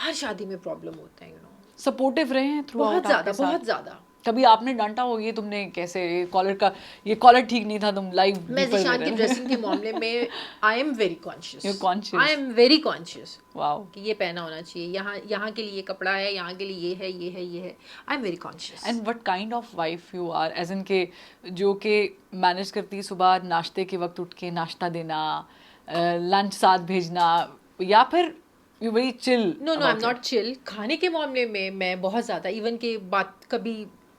हर शादी में प्रॉब्लम होते हैं, सपोर्टिव रहे हैं थ्रू आउट? बहुत ज़्यादा। कभी आपने डांटा हो, ये तुमने कैसे ये कॉलर ठीक नहीं था, तुम लाइव? मैं ज़िशान की ड्रेसिंग के मामले में आई am very conscious. I am very conscious. Wow. कि ये पहना होना चाहिए, यहाँ के लिए कपड़ा है, यहाँ के लिए ये है। I am very conscious. And what kind of wife you are, as in के जो के मैनेज करती है सुबह नाश्ते के वक्त उठ के नाश्ता देना, लंच साथ भेजना, या फिर you very chill? No, I am not chill. खाने के मामले में मैं बहुत ज़्यादा, इवन के बात कभी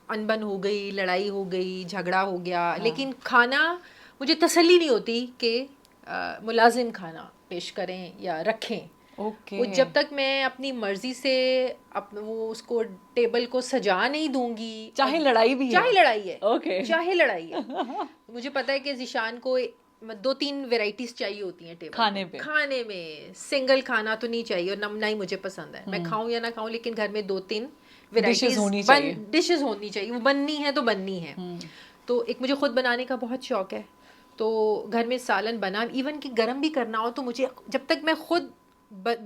अनबन हो गई, लड़ाई हो गई, झगड़ा हो गया, लेकिन खाना मुझे तसल्ली नहीं होती कि मुलाजिम खाना पेश करें या रखें। वो जब तक मैं अपनी मर्जी से वो उसको टेबल को सजा नहीं दूंगी, चाहे लड़ाई भी है, चाहे लड़ाई है। मुझे पता है कि ज़िशान को 2-3 वेराइटीज चाहिए होती हैं टेबल खाने में। सिंगल खाना तो नहीं चाहिए, और ना ही मुझे पसंद है। मैं खाऊं या ना खाऊं, लेकिन घर में 2-3 डिशेस होनी चाहिए। वो बननी है तो बननी है। तो एक मुझे खुद बनाने का बहुत शौक है, तो घर में सालन बना, इवन कि गरम भी करना हो, तो मुझे जब तक मैं खुद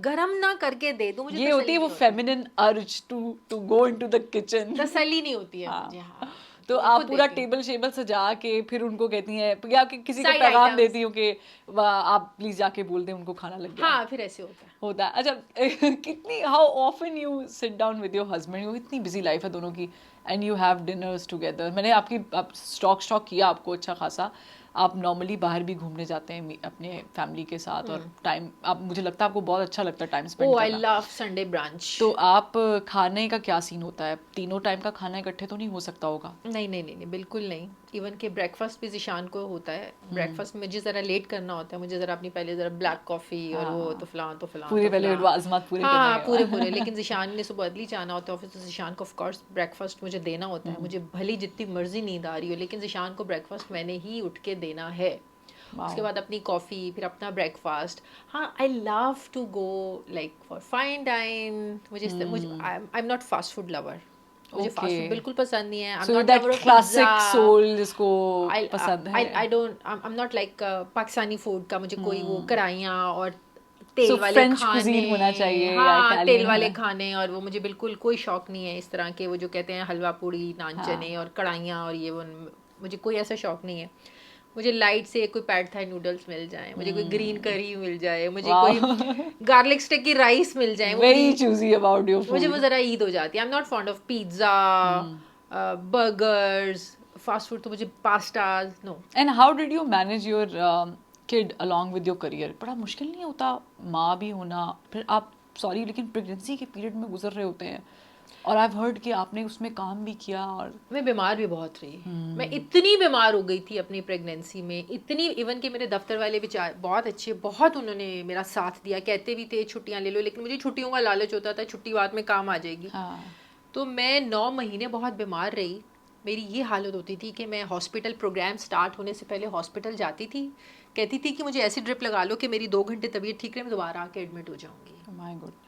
गरम ना करके दे दूं, मुझे ये होती है वो feminine urge to go into the kitchen. तसल्ली नहीं होती है मुझे। हाँ। तो आप पूरा टेबल शेबल सजा के फिर उनको कहती हैं, या किसी को पैगाम देती हो कि आप प्लीज जाके बोल दें उनको खाना लग गया? हाँ, फिर ऐसे होता है। अच्छा, कितनी, how often you sit down with your husband? इतनी बिजी लाइफ है दोनों की, and you have dinners together. मैंने आपकी स्टॉक किया आपको अच्छा खासा. आप नॉर्मली बाहर भी घूमने जाते हैं अपने फैमिली के साथ और टाइम आप मुझे लगता है आपको बहुत अच्छा लगता है टाइम स्पेंड करना. I love Sunday brunch. तो आप खाने का क्या सीन होता है? तीनों टाइम का खाना इकट्ठे तो नहीं हो सकता होगा? नहीं, बिल्कुल नहीं. इवन के ब्रेकफास्ट भी ज़िशान को होता है. ब्रेकफास्ट में मुझे ज़रा लेट करना होता है. मुझे ज़रा अपनी पहले ज़रा ब्लैक कॉफ़ी और वो तो फलां पूरे पहले वाज़मात पूरे करने हाँ पूरे. लेकिन ज़िशान ने सुबह अर्ली जाना होता है ऑफिस, तो ज़िशान को ऑफ कोर्स ब्रेकफास्ट मुझे देना होता है. मुझे भली जितनी मर्जी नींद आ रही हो, लेकिन ज़िशान को ब्रेकफास्ट मैंने ही उठ के देना है. उसके बाद अपनी कॉफ़ी, फिर अपना ब्रेकफास्ट. हाँ, I love to go like for fine dine. मुझे I am not fast food lover. मुझे फास्ट फूड बिल्कुल पसंद नहीं है. So that classic soul जिसको पसंद है. I am not like Pakistani food का मुझे कोई वो कढ़ाइयाँ और तेल so वाले French खाने cuisine होना चाहिए. हाँ, तेल वाले खाने और वो मुझे बिल्कुल कोई शौक नहीं है. इस तरह के वो जो कहते हैं हलवा पूड़ी, नान चने और कढ़ाइयाँ और ये वो, मुझे कोई ऐसा शौक नहीं है. मुझे लाइट से कोई पैड थाई नूडल्स मिल जाए, मुझे कोई ग्रीन करी मिल जाए, मुझे कोई गार्लिक स्टिक की राइस मिल जाए. Very choosy about your food. मुझे वो जरा ईद हो जाती है. I am not fond of pizza, burgers, fast food. तो मुझे pastas no. And how did you manage your kid along with your career? बड़ा मुश्किल नहीं होता माँ भी होना, फिर आप सॉरी लेकिन प्रेगनेंसी के पीरियड में गुजर रहे होते हैं और आई हर्ड कि आपने उसमें काम भी किया और मैं बीमार भी बहुत रही. मैं इतनी बीमार हो गई थी अपनी प्रेगनेंसी में, इतनी. इवन के मेरे दफ्तर वाले बेचारे बहुत अच्छे, बहुत उन्होंने मेरा साथ दिया. कहते भी थे छुट्टियां ले लो, लेकिन मुझे छुट्टियों का लालच होता था, छुट्टी बाद में काम आ जाएगी. तो मैं 9 महीने बहुत बीमार रही. मेरी ये हालत होती थी कि मैं हॉस्पिटल प्रोग्राम स्टार्ट होने से पहले हॉस्पिटल जाती थी, कहती थी कि मुझे ऐसी ड्रिप लगा लो कि मेरी 2 घंटे तबीयत ठीक रहे, मैं दोबारा आके एडमिट हो जाऊंगी.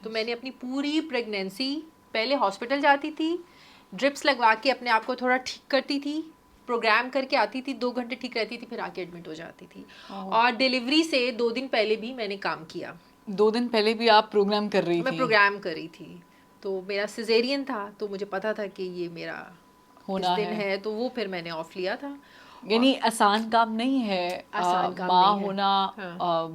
तो मैंने अपनी पूरी प्रेगनेंसी पहले हॉस्पिटल जाती थी, ड्रिप्स लगवा के अपने आप को थोड़ा ठीक करती थी, प्रोग्राम करके आती थी, 2 घंटे ठीक रहती थी, फिर आके एडमिट हो जाती थी. और डिलीवरी से 2 दिन पहले भी मैंने काम किया. 2 दिन पहले भी आप प्रोग्राम कर रही थी? मैं प्रोग्राम कर रही थी. तो मेरा सिजेरियन था, तो मुझे पता था कि ये मेरा होना दिन है, तो वो फिर मैंने ऑफ लिया था. यानी आसान काम नहीं है माँ होना,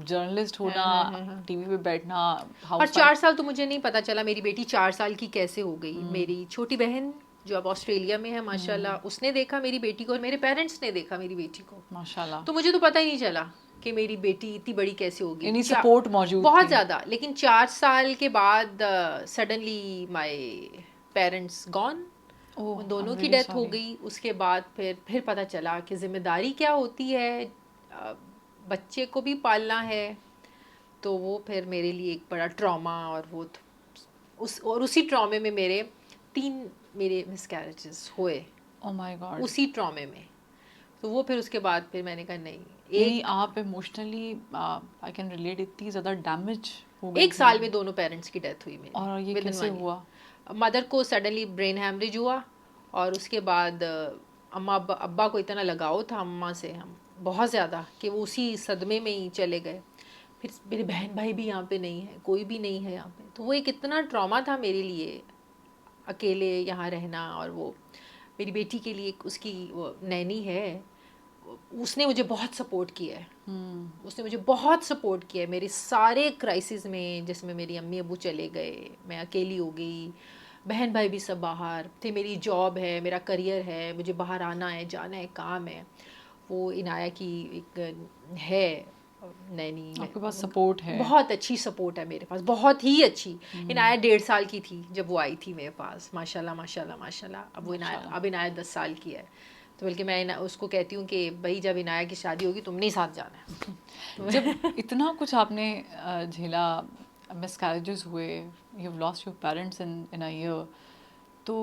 जर्नलिस्ट होना, टीवी पे बैठना. और 4 साल तो मुझे नहीं पता चला मेरी बेटी 4 साल की कैसे हो गई. मेरी छोटी बहन जो अब ऑस्ट्रेलिया में है माशाल्लाह, उसने देखा मेरी बेटी को और मेरे पेरेंट्स ने देखा मेरी बेटी को माशाल्लाह. तो मुझे तो पता ही नहीं चला कि मेरी बेटी इतनी बड़ी कैसे होगी. यानी सपोर्ट मौजूद बहुत ज़्यादा. लेकिन 4 साल के बाद सडनली माय पेरेंट्स गॉन. उन दोनों की डेथ हो गई. उसके बाद फिर पता चला कि जिम्मेदारी क्या होती है, बच्चे को भी पालना है. तो वो फिर मेरे लिए एक बड़ा ट्रॉमा. और वो उसी ट्रॉमे में मेरे 3 मिसकैरेजेस हुए. Oh my God. उसी ट्रॉमे में. तो वो फिर उसके बाद फिर मैंने कहा नहीं आप इमोशनली आई कैन रिलेट. इतनी ज़्यादा डैमेज हो गई. 1 साल में दोनों पेरेंट्स की डेथ हुई मेरी. और ये कैसे हुआ? मदर को सडनली ब्रेन हैमरेज हुआ और उसके बाद अब्बा को इतना लगाव था अम्मा से हम बहुत ज़्यादा कि वो उसी सदमे में ही चले गए. फिर मेरे बहन भाई भी यहाँ पे नहीं है, कोई भी नहीं है यहाँ पे. तो वो एक इतना ट्रॉमा था मेरे लिए, अकेले यहाँ रहना. और वो मेरी बेटी के लिए उसकी वो नैनी है, उसने मुझे बहुत सपोर्ट किया है. उसने मुझे बहुत सपोर्ट किया है मेरे सारे क्राइसिस में, जिसमें मेरी अम्मी अबू चले गए, मैं अकेली हो गई, बहन भाई भी सब बाहर थे, मेरी जॉब है, मेरा करियर है, मुझे बाहर आना है, जाना है, काम है. वो इनाया की एक है नैनी. आपके पास सपोर्ट है? बहुत अच्छी सपोर्ट है मेरे पास, बहुत ही अच्छी. इनाया 1.5 साल की थी जब वो आई थी मेरे पास. माशाल्लाह माशाल्लाह माशाल्लाह. अब इनाया 10 साल की है. तो बल्कि मैं उसको कहती हूँ कि भाई जब इनाया की शादी होगी तुमने ही साथ जाना है. जब इतना कुछ आपने झेला, मिसकैरेजेस हुए, you have lost your parents in a year, तो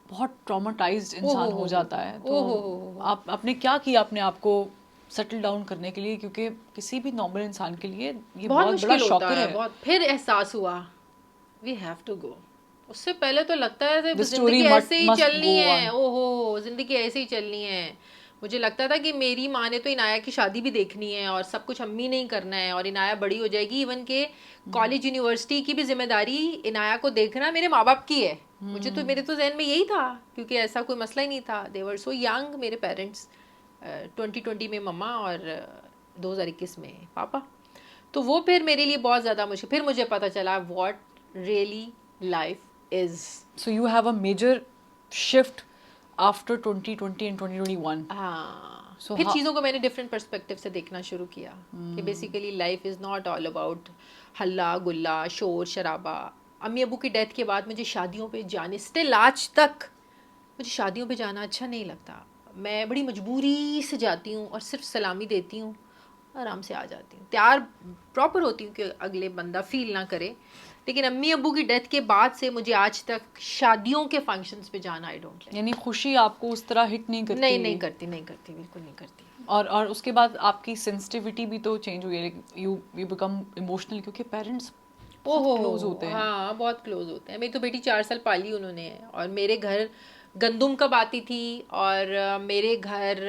बहुत ट्रॉमाटाइज्ड इंसान हो जाता है. तो आपने क्या किया अपने आप को सेटल डाउन करने के लिए? क्योंकि किसी भी नॉर्मल इंसान के लिए ये बहुत बड़ा शॉकर है. बहुत. फिर एहसास हुआ वी हैव टू गो. उससे पहले तो लगता है जिंदगी ऐसे ही चलनी है. ओहो, जिंदगी ऐसे ही चलनी है. मुझे लगता था कि मेरी माँ ने तो इनाया की शादी भी देखनी है और सब कुछ अम्मी नहीं करना है और इनाया बड़ी हो जाएगी. इवन के कॉलेज यूनिवर्सिटी की भी जिम्मेदारी इनाया को देखना मेरे माँ बाप की है. मेरे तो जहन में यही था, क्योंकि ऐसा कोई मसला ही नहीं था. दे वर सो यंग मेरे पेरेंट्स. 2020 में मम्मा और 2021 में पापा. तो वो फिर मेरे लिए बहुत ज़्यादा मुश्किल. फिर मुझे पता चला what really life is. So you have a major shift after 2020 and 2021? हाँ, फिर चीज़ों को मैंने डिफरेंट पर्सपेक्टिव से देखना शुरू किया कि basically life is not all about हल्ला गुल्ला शोर शराबा। अम्मी अबू की डेथ के बाद मुझे शादियों पे जाने, स्टिल आज तक मुझे शादियों पे जाना अच्छा नहीं लगता। मैं बड़ी मजबूरी से जाती हूँ और सिर्फ सलामी देती हूँ, आराम से आ जाती हूँ, तैयार प्रॉपर होती हूँ कि अगले बंदा फील ना करे। लेकिन अम्मी अब्बू की डेथ के बाद से मुझे आज तक शादियों के फंक्शंस पे जाना आई डोंट लाइक। यानी खुशी आपको उस तरह हिट नहीं करती? नहीं करती बिल्कुल नहीं करती। और उसके बाद आपकी सेंसिटिविटी भी तो चेंज हुई है, यू बिकम इमोशनल, क्योंकि पेरेंट्स बहुत क्लोज होते हैं। हाँ, बहुत क्लोज होते हैं। मेरी तो बेटी 4 साल पाली उन्होंने, और मेरे घर गंदुम कब आती थी, और मेरे घर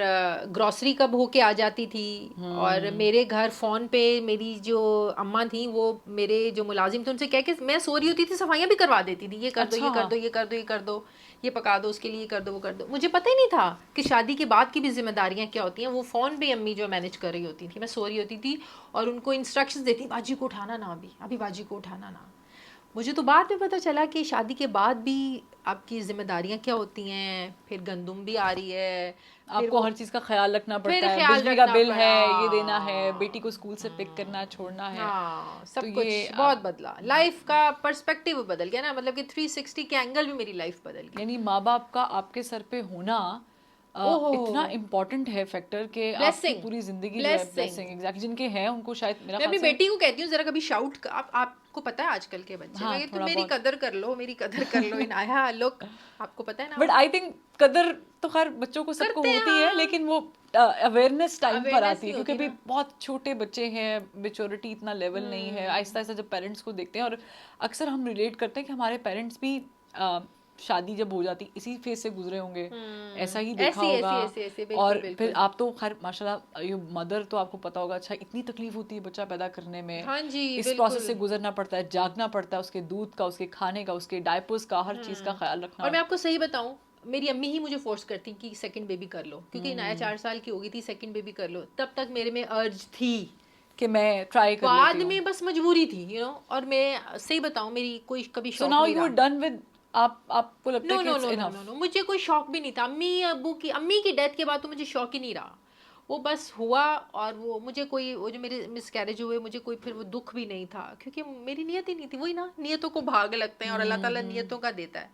ग्रॉसरी कब होके आ जाती थी, और मेरे घर फ़ोन पे मेरी जो अम्मा थी वो मेरे जो मुलाजिम थे उनसे कह के मैं सो रही होती थी सफाइयाँ भी करवा देती थी, ये कर दो ये कर दो ये कर दो ये कर दो, ये पका दो उसके लिए, कर दो वो कर दो। मुझे पता ही नहीं था कि शादी के बाद की भी जिम्मेदारियाँ क्या होती हैं। वो फ़ोन पे अम्मी जो मैनेज कर रही होती थी, मैं सो रही होती थी और उनको इंस्ट्रक्शंस देती, बाजी को उठाना ना, अभी बाजी को उठाना ना। मुझे तो बाद में पता चला कि शादी के बाद भी आपकी जिम्मेदारियां क्या होती हैं। फिर गंदुम भी आ रही है, आपको हर चीज का ख्याल रखना पड़ता है, बिजली का बिल है, ये देना है, बेटी को स्कूल से पिक करना छोड़ना है। हाँ, सब तो कुछ बहुत बदला, लाइफ का पर्सपेक्टिव बदल गया ना, मतलब कि 360 के एंगल भी मेरी लाइफ बदल गई। यानी माँ बाप का आपके सर पे होना इतना इम्पोर्टेंट है फैक्टर कि आपकी पूरी जिंदगी जो है ब्लेसिंग, एग्जैक्टली जिनके हैं उनको शायद। मैं अपनी बेटी को कहती हूँ जरा कभी शाउट, आपको पता है आजकल के बच्चे, हाँ, तो मेरी कदर कर लो, मेरी कदर कर लो इन आया लुक, आपको पता है ना। बट आई थिंक कदर तो खैर बच्चों को सबको होती है, लेकिन वो अवेयरनेस टाइम पर आती है, क्योंकि अभी बहुत छोटे बच्चे हैं, मेच्योरिटी इतना लेवल नहीं है। आहिस्ता आहिस्ता जब पेरेंट्स को देखते हैं, और अक्सर हम रिलेट करते हैं कि हमारे पेरेंट्स भी शादी जब हो जाती इसी फेज से गुजरे होंगे, ऐसा ही देखा होगा। और फिर आप तो खैर माशाल्लाह यू मदर, तो आपको पता होगा अच्छा इतनी तकलीफ होती है बच्चा पैदा करने में। हाँ जी, इस प्रोसेस से गुजरना पड़ता है, जागना पड़ता है, उसके दूध का, उसके खाने का, उसके डायपर्स का, हर चीज का ख्याल रखना। और मैं आपको सही बताऊं, मेरी अम्मी ही मुझे फोर्स करती कि सेकंड बेबी कर लो, क्योंकि नया 4 साल की हो गई थी, सेकंड बेबी कर लो। तब तक मेरे में अर्ज थी कि मैं ट्राई कर बाद में, बस मजबूरी थी और मैं सही बताऊं मेरी कोई कभी शौक नहीं था। डन विद आपको लगता है कि इट्स इनफ? नो, मुझे कोई शौक भी नहीं था। अम्मी की डेथ के बाद तो मुझे शौक ही नहीं रहा, वो बस हुआ। और वो मुझे कोई, वो जो मेरे मिसकैरेज हुए, मुझे कोई फिर वो दुख भी नहीं था, क्योंकि मेरी नियत ही नहीं थी। वही ना, नियतों को भाग लगते हैं और अल्लाह ताला नियतों का देता है।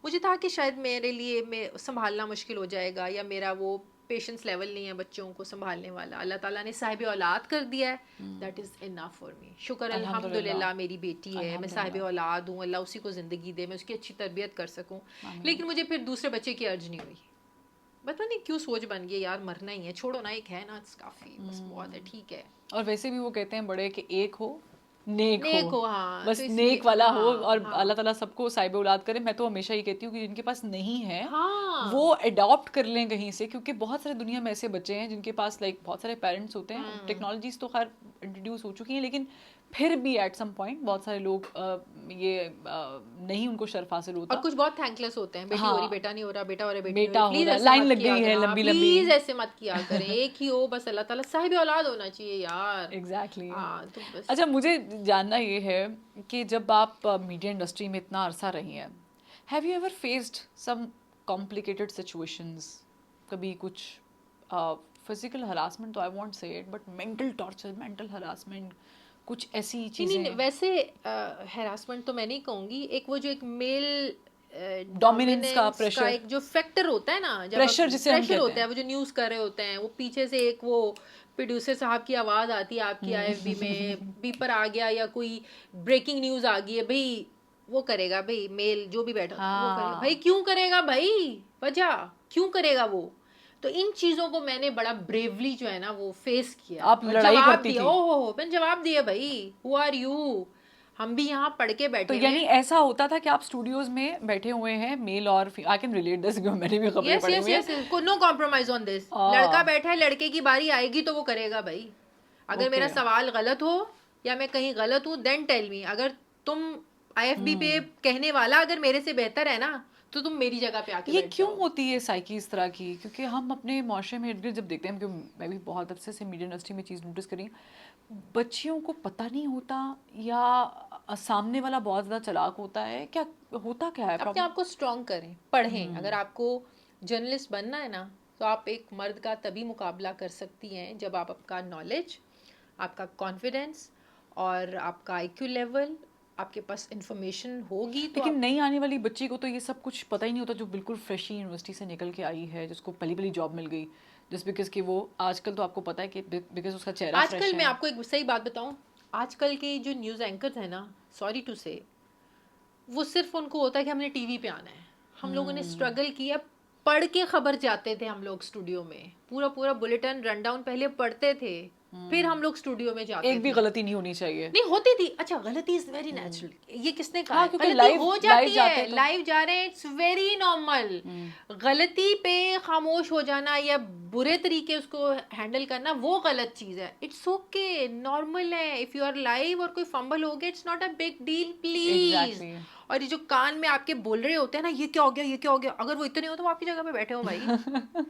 मुझे था कि शायद मेरे लिए मैं संभालना मुश्किल हो जाएगा, या मेरा वो पेशेंस लेवल नहीं है बच्चों को संभालने वाला। अल्लाह ताला ने साहिब औलाद कर दिया है, that is enough for me. शुक्र अल्हम्दुलिल्लाह मेरी बेटी है, मैं साहिब औलाद हूँ, अल्लाह उसी को ज़िंदगी दे, मैं उसकी अच्छी तरबियत कर सकूँ। लेकिन मुझे फिर दूसरे बच्चे की अर्ज नहीं हुई। पता नहीं क्यों सोच बन गई यार, मरना ही है, छोड़ो ना, एक है ना, काफ़ी, बस बहुत है, ठीक है। और वैसे भी वो कहते हैं बड़े कि एक हो नेक हो, हाँ, बस तो नेक वाला हाँ, हो, और हाँ, अल्लाह ताला सबको साहिब औलाद करे। मैं तो हमेशा ही कहती हूँ कि जिनके पास नहीं है हाँ, वो अडॉप्ट कर लें कहीं से, क्योंकि बहुत सारे दुनिया में ऐसे बच्चे हैं जिनके पास बहुत सारे पेरेंट्स होते हैं। टेक्नोलॉजीज तो खैर इंट्रोड्यूस हो चुकी हैं, लेकिन फिर भी एट सम पॉइंट बहुत सारे लोग नहीं उनको शर्फ हासिल होता, और कुछ बहुत थैंकलेस होते हैं। बेटी हो रही, बेटा नहीं हो रहा, बेटा हो रहा, बेटा हो रहा, लाइन लग गई है लंबी लंबी, प्लीज ऐसे मत किया करें, एक ही हो बस, अल्लाह ताला साहिब औलाद होना चाहिए यार। एग्जैक्टली। तो अच्छा, मुझे जानना ये है कि जब आप मीडिया इंडस्ट्री में इतना अरसा रही हैं, have you ever faced some complicated situations? कभी कुछ फिजिकल हरासमेंट तो I won't say it, but mental torture, mental harassment, कुछ ऐसी चीजें? नहीं, वैसे हरासमेंट तो मैं नहीं कहूँगी। एक वो जो एक मेल डोमिनेंस का प्रेशर, एक जो फैक्टर होता है ना, जब प्रेशर जिसे प्रेशर होता है, वो जो न्यूज़ कर रहे होते हैं, वो पीछे से एक वो प्रोड्यूसर साहब की आवाज़ आती है आपकी IFB में, बीपर आ गया या कोई ब्रेकिंग न्यूज़ आ गई है, भाई वो करेगा, भाई मेल जो भी बैठा वो करेगा। भाई क्यों करेगा, भाई वजह क्यों करेगा वो? तो इन चीजों को मैंने बड़ा ब्रेवली जो है ना वो फेस किया। आप लड़ाई करती थी? ओहो, मैंने जवाब दिया, भाई हु आर यू, हम भी यहाँ पढ़ के बैठे। तो यानी ऐसा होता था कि आप स्टूडियोज में बैठे हुए हैं, मेल और आई कैन रिलेट दिस, मैंने भी खबरें पढ़ी हुई हैं। No compromise on this. लड़का बैठा है, लड़के की बारी आएगी तो वो करेगा भाई। अगर मेरा सवाल गलत हो या मैं कहीं गलत हूँ, देन टेल मी। अगर तुम IFB पे कहने वाला अगर मेरे से बेहतर है ना, तो तुम मेरी जगह पे आके ये क्यों होती है साइकी इस तरह की? क्योंकि हम अपने माशरे में इर्द गिर्द जब देखते हैं, क्योंकि मैं भी बहुत अच्छे से मीडिया इंडस्ट्री में चीज़ नोटिस करी, बच्चियों को पता नहीं होता या सामने वाला बहुत ज़्यादा चालाक होता है, क्या होता क्या है? अपने आप को स्ट्रॉन्ग करें, पढ़ें। अगर आपको जर्नलिस्ट बनना है ना, तो आप एक मर्द का तभी मुकाबला कर सकती हैं जब आप आपका नॉलेज, आपका कॉन्फिडेंस और आपका IQ लेवल, आपके पास इंफॉर्मेशन होगी। तो लेकिन नई आने वाली बच्ची को तो ये सब कुछ पता ही नहीं होता, जो बिल्कुल फ्रेश ही यूनिवर्सिटी से निकल के आई है, जिसको पहली पहली जॉब मिल गई, जस्ट बिकॉज कि वो आजकल तो आपको पता है कि बिकॉज उसका चेहरा फ्रेश है। आजकल मैं आपको एक सही बात बताऊं, आजकल के जो न्यूज़ एंकर्स हैं ना, सॉरी टू से, वो सिर्फ उनको होता है कि हमने टीवी पे आना है। हम लोगों ने स्ट्रगल किया, पढ़ के खबर जाते थे हम लोग स्टूडियो में, पूरा पूरा बुलेटिन रनडाउन पहले पढ़ते थे, फिर हम लोग स्टूडियो में जाते थे। एक भी गलती नहीं होनी चाहिए। नहीं होती थी। अच्छा, गलती इज वेरी नेचुरल, ये किसने कहा? हाँ, क्योंकि गलती लाइव हो जाती है, तो... लाइव जा रहे हैं, इट्स वेरी नॉर्मल। गलती पे खामोश हो जाना या बुरे तरीके उसको हैंडल करना, वो गलत चीज है। इट्स ओके, नॉर्मल है। इफ यू आर लाइव और कोई फंबल हो गया, it's not a big deal, please. और ये जो कान में आपके बोल रहे होते हैं ना, ये क्या हो गया, ये क्या हो गया, अगर वो इतने हो तो वो आपकी जगह पे बैठे हो भाई।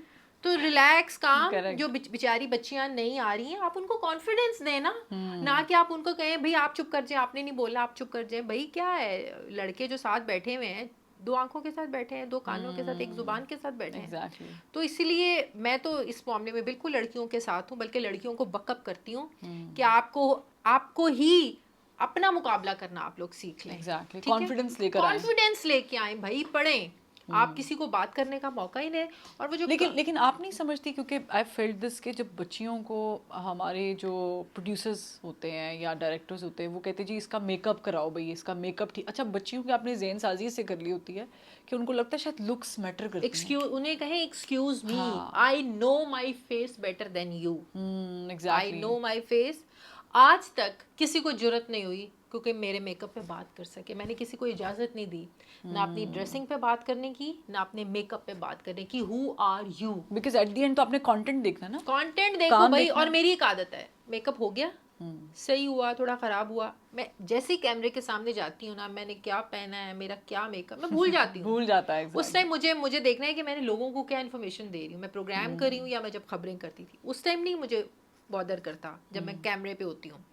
तो रिलैक्स, काम। जो बेचारी बच्चियां नहीं आ रही हैं, आप उनको कॉन्फिडेंस दें ना, ना कि आप उनको कहें भाई आप चुप कर जाए, आपने नहीं बोला, आप चुप कर जाए। भाई क्या है, लड़के जो साथ बैठे हुए हैं, 2 आंखों के साथ बैठे हैं, 2 कानों के साथ, 1 जुबान के साथ बैठे हैं। तो इसीलिए मैं तो इस मामले में बिल्कुल लड़कियों के साथ हूँ, बल्कि लड़कियों को बकअप करती हूँ कि आपको ही अपना मुकाबला करना आप लोग सीख लें। कॉन्फिडेंस लेके आए भाई, पढ़ें। आप किसी को बात करने का मौका ही नहीं। और वो जो लेकिन आप नहीं समझती, क्योंकि आई फेल्ट दिस कि जब बच्चियों को हमारे जो प्रोड्यूसर्स होते हैं या डायरेक्टर्स होते हैं, वो कहते हैं जी इसका मेकअप कराओ, भाई इसका मेकअप ठीक। अच्छा, बच्चियों की आपने ज़हन साजी से कर ली होती है कि उनको लगता है शायद लुक्स मैटर करती हैं। उन्हें कहें excuse me, I know my face better than you. I know my face. आज तक किसी को जरूरत नहीं हुई क्योंकि मेरे मेकअप पे बात कर सके। मैंने किसी को इजाज़त नहीं दी ना अपनी ड्रेसिंग पे बात करने की, ना अपने मेकअप पे बात करने की। Who are you? Because at the end तो आपने कंटेंट देखना ना, कंटेंट देखो भाई। और मेरी एक आदत है, मेकअप हो गया, सही हुआ, थोड़ा खराब हुआ, मैं जैसे ही कैमरे के सामने जाती हूँ ना, मैंने क्या पहना है, मेरा क्या मेकअप, मैं भूल जाती हूँ। भूल जाता है उस टाइम मुझे देखना है कि मैंने लोगों को क्या इन्फॉर्मेशन दे रही हूँ। मैं प्रोग्राम कर रही हूँ या मैं जब खबरें करती थी, उस टाइम नहीं मुझे बॉदर करता जब मैं कैमरे पे होती हूँ।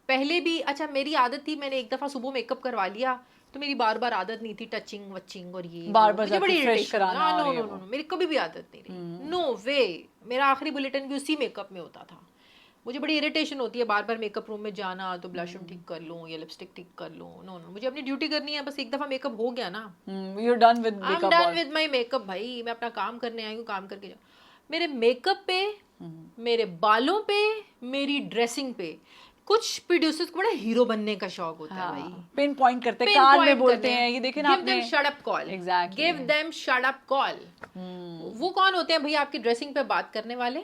पहले भी, अच्छा मेरी आदत थी, मैंने एक दफ़ा सुबह मेकअप करवा लिया तो मेरी बार बार आदत नहीं थी टचिंग वचिंग और ये बार मुझे बड़ी इरिटेशन। नो, मेरी कभी भी आदत नहीं रही। नो वे, मेरा आखिरी बुलेटिन भी उसी मेकअप में होता था। मुझे बड़ी इरिटेशन होती है बार बार मेकअप रूम में जाना, तो ब्लश ठीक कर लूँ या लिपस्टिक ठीक कर लूँ। नो, मुझे अपनी ड्यूटी करनी है। बस एक दफ़ा मेकअप हो गया ना, I am done with my makeup. भाई मैं अपना काम करने आई हूँ, काम करके जाओ। मेरे मेकअप पे, मेरे बालों पे, मेरी ड्रेसिंग पे कुछ प्रोड्यूसर्स को बड़ा हीरो बनने का शौक होता है भाई। पिन पॉइंट करते हैं, कान में बोलते हैं, ये देखें ना आपने, give them shut up call. Exactly, give them shut up call. वो कौन होते हैं भाई? आपकी ड्रेसिंग पे बात करने वाले।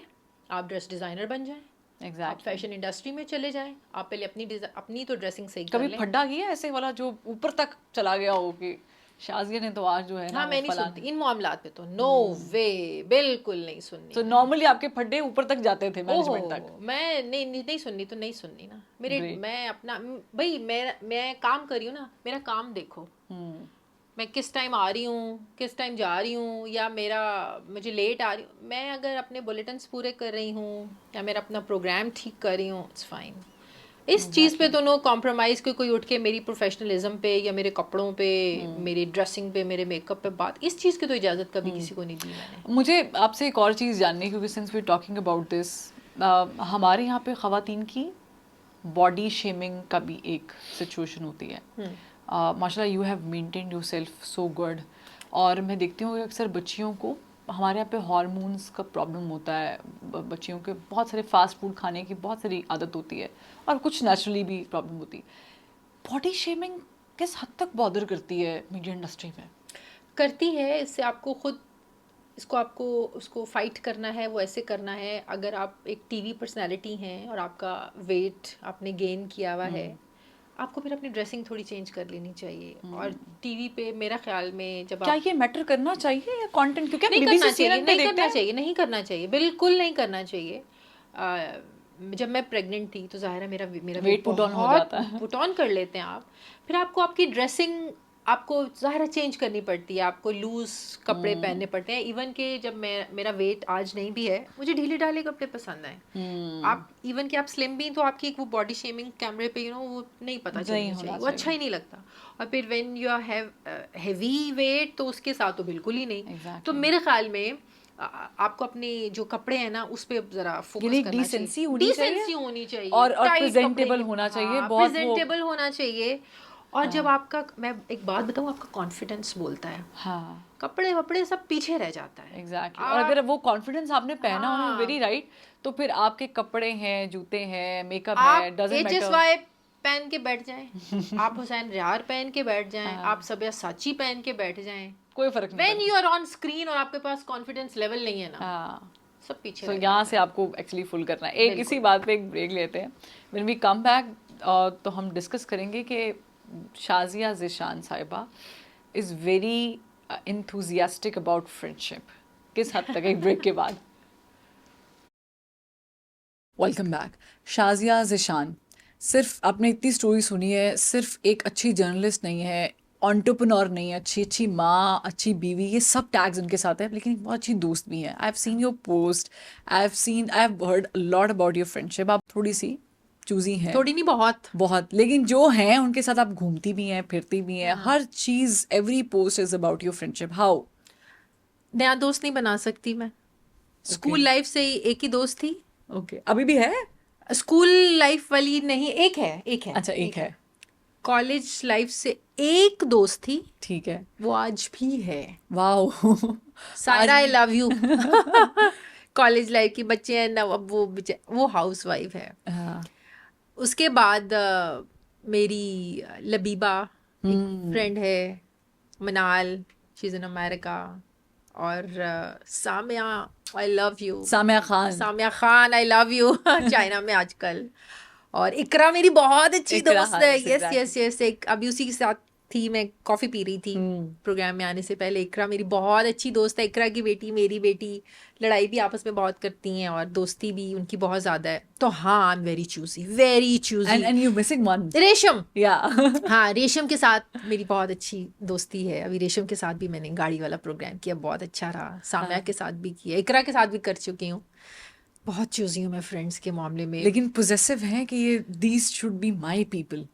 आप ड्रेस डिजाइनर बन जाएं, आप फैशन इंडस्ट्री में चले जाएं, आप पहले अपनी तो ड्रेसिंग सही कर लें। कभी फड्डा किया ऐसे वाला जो ऊपर तक चला गया हो कि शाज़िया ने तो आज जो है ना, हाँ, मैं नहीं सुनती इन मामलात पे तो। नो वे, बिल्कुल नहीं सुननी। तो नॉर्मली आपके फड्डे ऊपर तक जाते थे, मैनेजमेंट तक। मैं नहीं सुननी तो नहीं सुननी ना। मैं अपना भाई, मैं काम कर रही हूँ ना, मेरा काम देखो। मैं किस टाइम आ रही हूँ, किस टाइम जा रही हूँ, या मुझे लेट आ रही हूँ। मैं अगर अपने बुलेटिन्स पूरे कर रही हूँ या मेरा अपना प्रोग्राम ठीक कर रही हूँ, इट्स फाइन। इस चीज़ पे तो नो कॉम्प्रोमाइज़। कोई उठ के मेरी प्रोफेशनलिज्म पे या मेरे कपड़ों पे, मेरी ड्रेसिंग पे, मेरे मेकअप पे बात, इस चीज़ की तो इजाज़त कभी किसी को नहीं दी मैंने। मुझे आपसे एक और चीज़ जाननी है, क्योंकि since we talking about this, हमारे यहाँ पे ख़वातीन की बॉडी शेमिंग का भी एक सिचुएशन होती है। माशाल्लाह, you have maintained yourself so good. और मैं देखती हूँ कि अक्सर बच्चियों को हमारे यहाँ पे हार्मोन्स का प्रॉब्लम होता है, बच्चियों के बहुत सारे फास्ट फूड खाने की बहुत सारी आदत होती है, और कुछ नेचुरली भी प्रॉब्लम होती है। बॉडी शेमिंग किस हद तक बॉदर करती है मीडिया इंडस्ट्री में? करती है। इससे आपको खुद उसको फाइट करना है, वो ऐसे करना है। अगर आप एक टीवी पर्सनालिटी हैं और आपका वेट आपने गेन किया हुआ है, आपको फिर अपनी ड्रेसिंग थोड़ी चेंज कर लेनी चाहिए। और टीवी पे मेरा ख्याल में जब क्या ये मैटर करना चाहिए या कंटेंट? क्योंकि नहीं करना चाहिए, बिल्कुल नहीं करना चाहिए। जब मैं प्रेग्नेंट थी तो ज़ाहिर है मेरा वेट पुट ऑन हो जाता है। पुट ऑन कर लेते हैं आप। फिर आपको आपकी ड्रेसिंग आपको ज़ाहिर चेंज करनी पड़ती है, आपको लूज कपड़े पहनने पड़ते हैं। इवन के जब मेरा वेट आज नहीं भी है, मुझे ढीले ढाले कपड़े पसंद हैं। आप इवन कि आप स्लिम भी तो आपकी वो बॉडी शेमिंग कैमरे पे वो नहीं पता चलनी चाहिए, वो अच्छा ही नहीं लगता। और फिर when you have heavy weight तो उसके साथ तो बिल्कुल ही नहीं। तो मेरे ख्याल में आपको अपने जो कपड़े हैं ना उस पे जरा फोकस करना चाहिए, डिसेंसी होनी चाहिए और प्रेजेंटेबल होना चाहिए, बहुत प्रेजेंटेबल होना चाहिए। और जब आपका, मैं एक बात बताऊं, आपका कॉन्फिडेंस बोलता है, हाँ, कपड़े वपड़े सब पीछे रह जाता है। एग्जैक्टली। और अगर वो कॉन्फिडेंस आपने पहना हो, वेरी राइट, तो फिर आपके कपड़े हैं, जूते हैं, मेकअप है, डजंट मैटर। HSY पहन के बैठ जाएं, आप हुसैन रियार पहन के बैठ जाएं, आप सब्यासाची पहन के बैठ जाएं, कोई फर्क नहीं। When you are on screen और आपके पास कॉन्फिडेंस लेवल नहीं है ना, सब पीछे। तो यहाँ से आपको एक्चुअली फुल करना है। एक इसी बात पे एक ब्रेक लेते हैं। व्हेन वी कम बैक तो हम डिस्कस करेंगे कि शाजिया ज़िशान साहिबा is very enthusiastic about friendship, किस हद तक, एक ब्रेक के बाद। Welcome back. शाजिया ज़िशान, सिर्फ आपने इतनी स्टोरी सुनी है, सिर्फ एक अच्छी जर्नलिस्ट नहीं है, एंटरप्रेन्योर नहीं है, अच्छी माँ, अच्छी बीवी, ये सब टैग्स उनके साथ है, लेकिन बहुत अच्छी दोस्त भी है। I have seen your post, I have heard lot about your friendship. आप थोड़ी सी चूजी हैं, थोड़ी नहीं बहुत, लेकिन जो हैं उनके साथ आप घूमती भी हैं, फिरती भी हैं, हर चीज, every post is about your friendship. How? नया दोस्त नहीं बना सकती मैं। स्कूल लाइफ से ही एक ही दोस्त थी। ओके, अभी भी है? स्कूल लाइफ वाली नहीं, एक है। अच्छा, एक है। कॉलेज लाइफ से एक दोस्त थी, ठीक है, वो आज भी है। Wow Saira, I love you. College life की बच्चे हैं ना, अब वो हाउस वाइफ है। उसके बाद मेरी लबीबा फ्रेंड है, मनाल, शी इज इन अमेरिका। और Samia, I love you. Samia Khan, I love you, China में आजकल। और इकरा मेरी बहुत अच्छी दोस्त है। यस, एक अभी उसी के साथ थी, मैं कॉफ़ी पी रही थी प्रोग्राम में आने से पहले। इकरा मेरी बहुत अच्छी दोस्त है। इकरा की बेटी, मेरी बेटी, लड़ाई भी आपस में बहुत करती हैं और दोस्ती भी उनकी बहुत ज़्यादा है। तो हाँ, आई am very choosy. And you missing one, रेशम। या हाँ, रेशम के साथ मेरी बहुत अच्छी दोस्ती है। अभी रेशम के साथ भी मैंने गाड़ी वाला प्रोग्राम किया, बहुत अच्छा रहा। सामिया के साथ भी किया, इकरा के साथ भी कर चुकी हूँ। बहुत चूजी हूँ मैं फ्रेंड्स के मामले में। लेकिन पोजेसिव है कि ये these should be my people.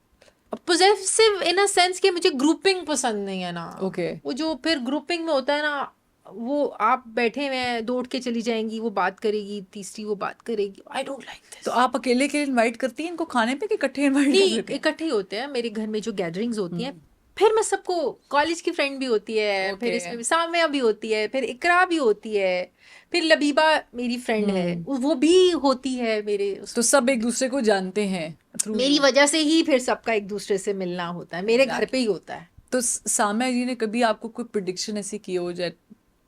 Possessive in a sense कि मुझे ग्रुपिंग पसंद नहीं है ना। ओके, वो जो फिर ग्रुपिंग में होता है ना, वो आप बैठे हुए, दौड़ के चली जाएंगी, वो बात करेगी, तीसरी वो बात करेगी। I don't like this. तो आप अकेले के इनवाइट करती हैं इनको खाने पे कि इकट्ठे इनवाइट नहीं, इकट्ठे ही होते हैं मेरे घर में जो गैदरिंग्स होती हैं। फिर मैं सबको, कॉलेज की फ्रेंड भी होती है, फिर इसमें भी सामिया भी होती है, फिर इकरा भी होती है, फिर लबीबा मेरी फ्रेंड है, वो भी होती है मेरे। तो सब एक दूसरे को जानते हैं मेरी वजह से ही फिर सबका एक दूसरे से मिलना होता है, मेरे घर पे ही होता है। तो सामिया जी ने कभी आपको कोई प्रेडिक्शन ऐसी की हो जाए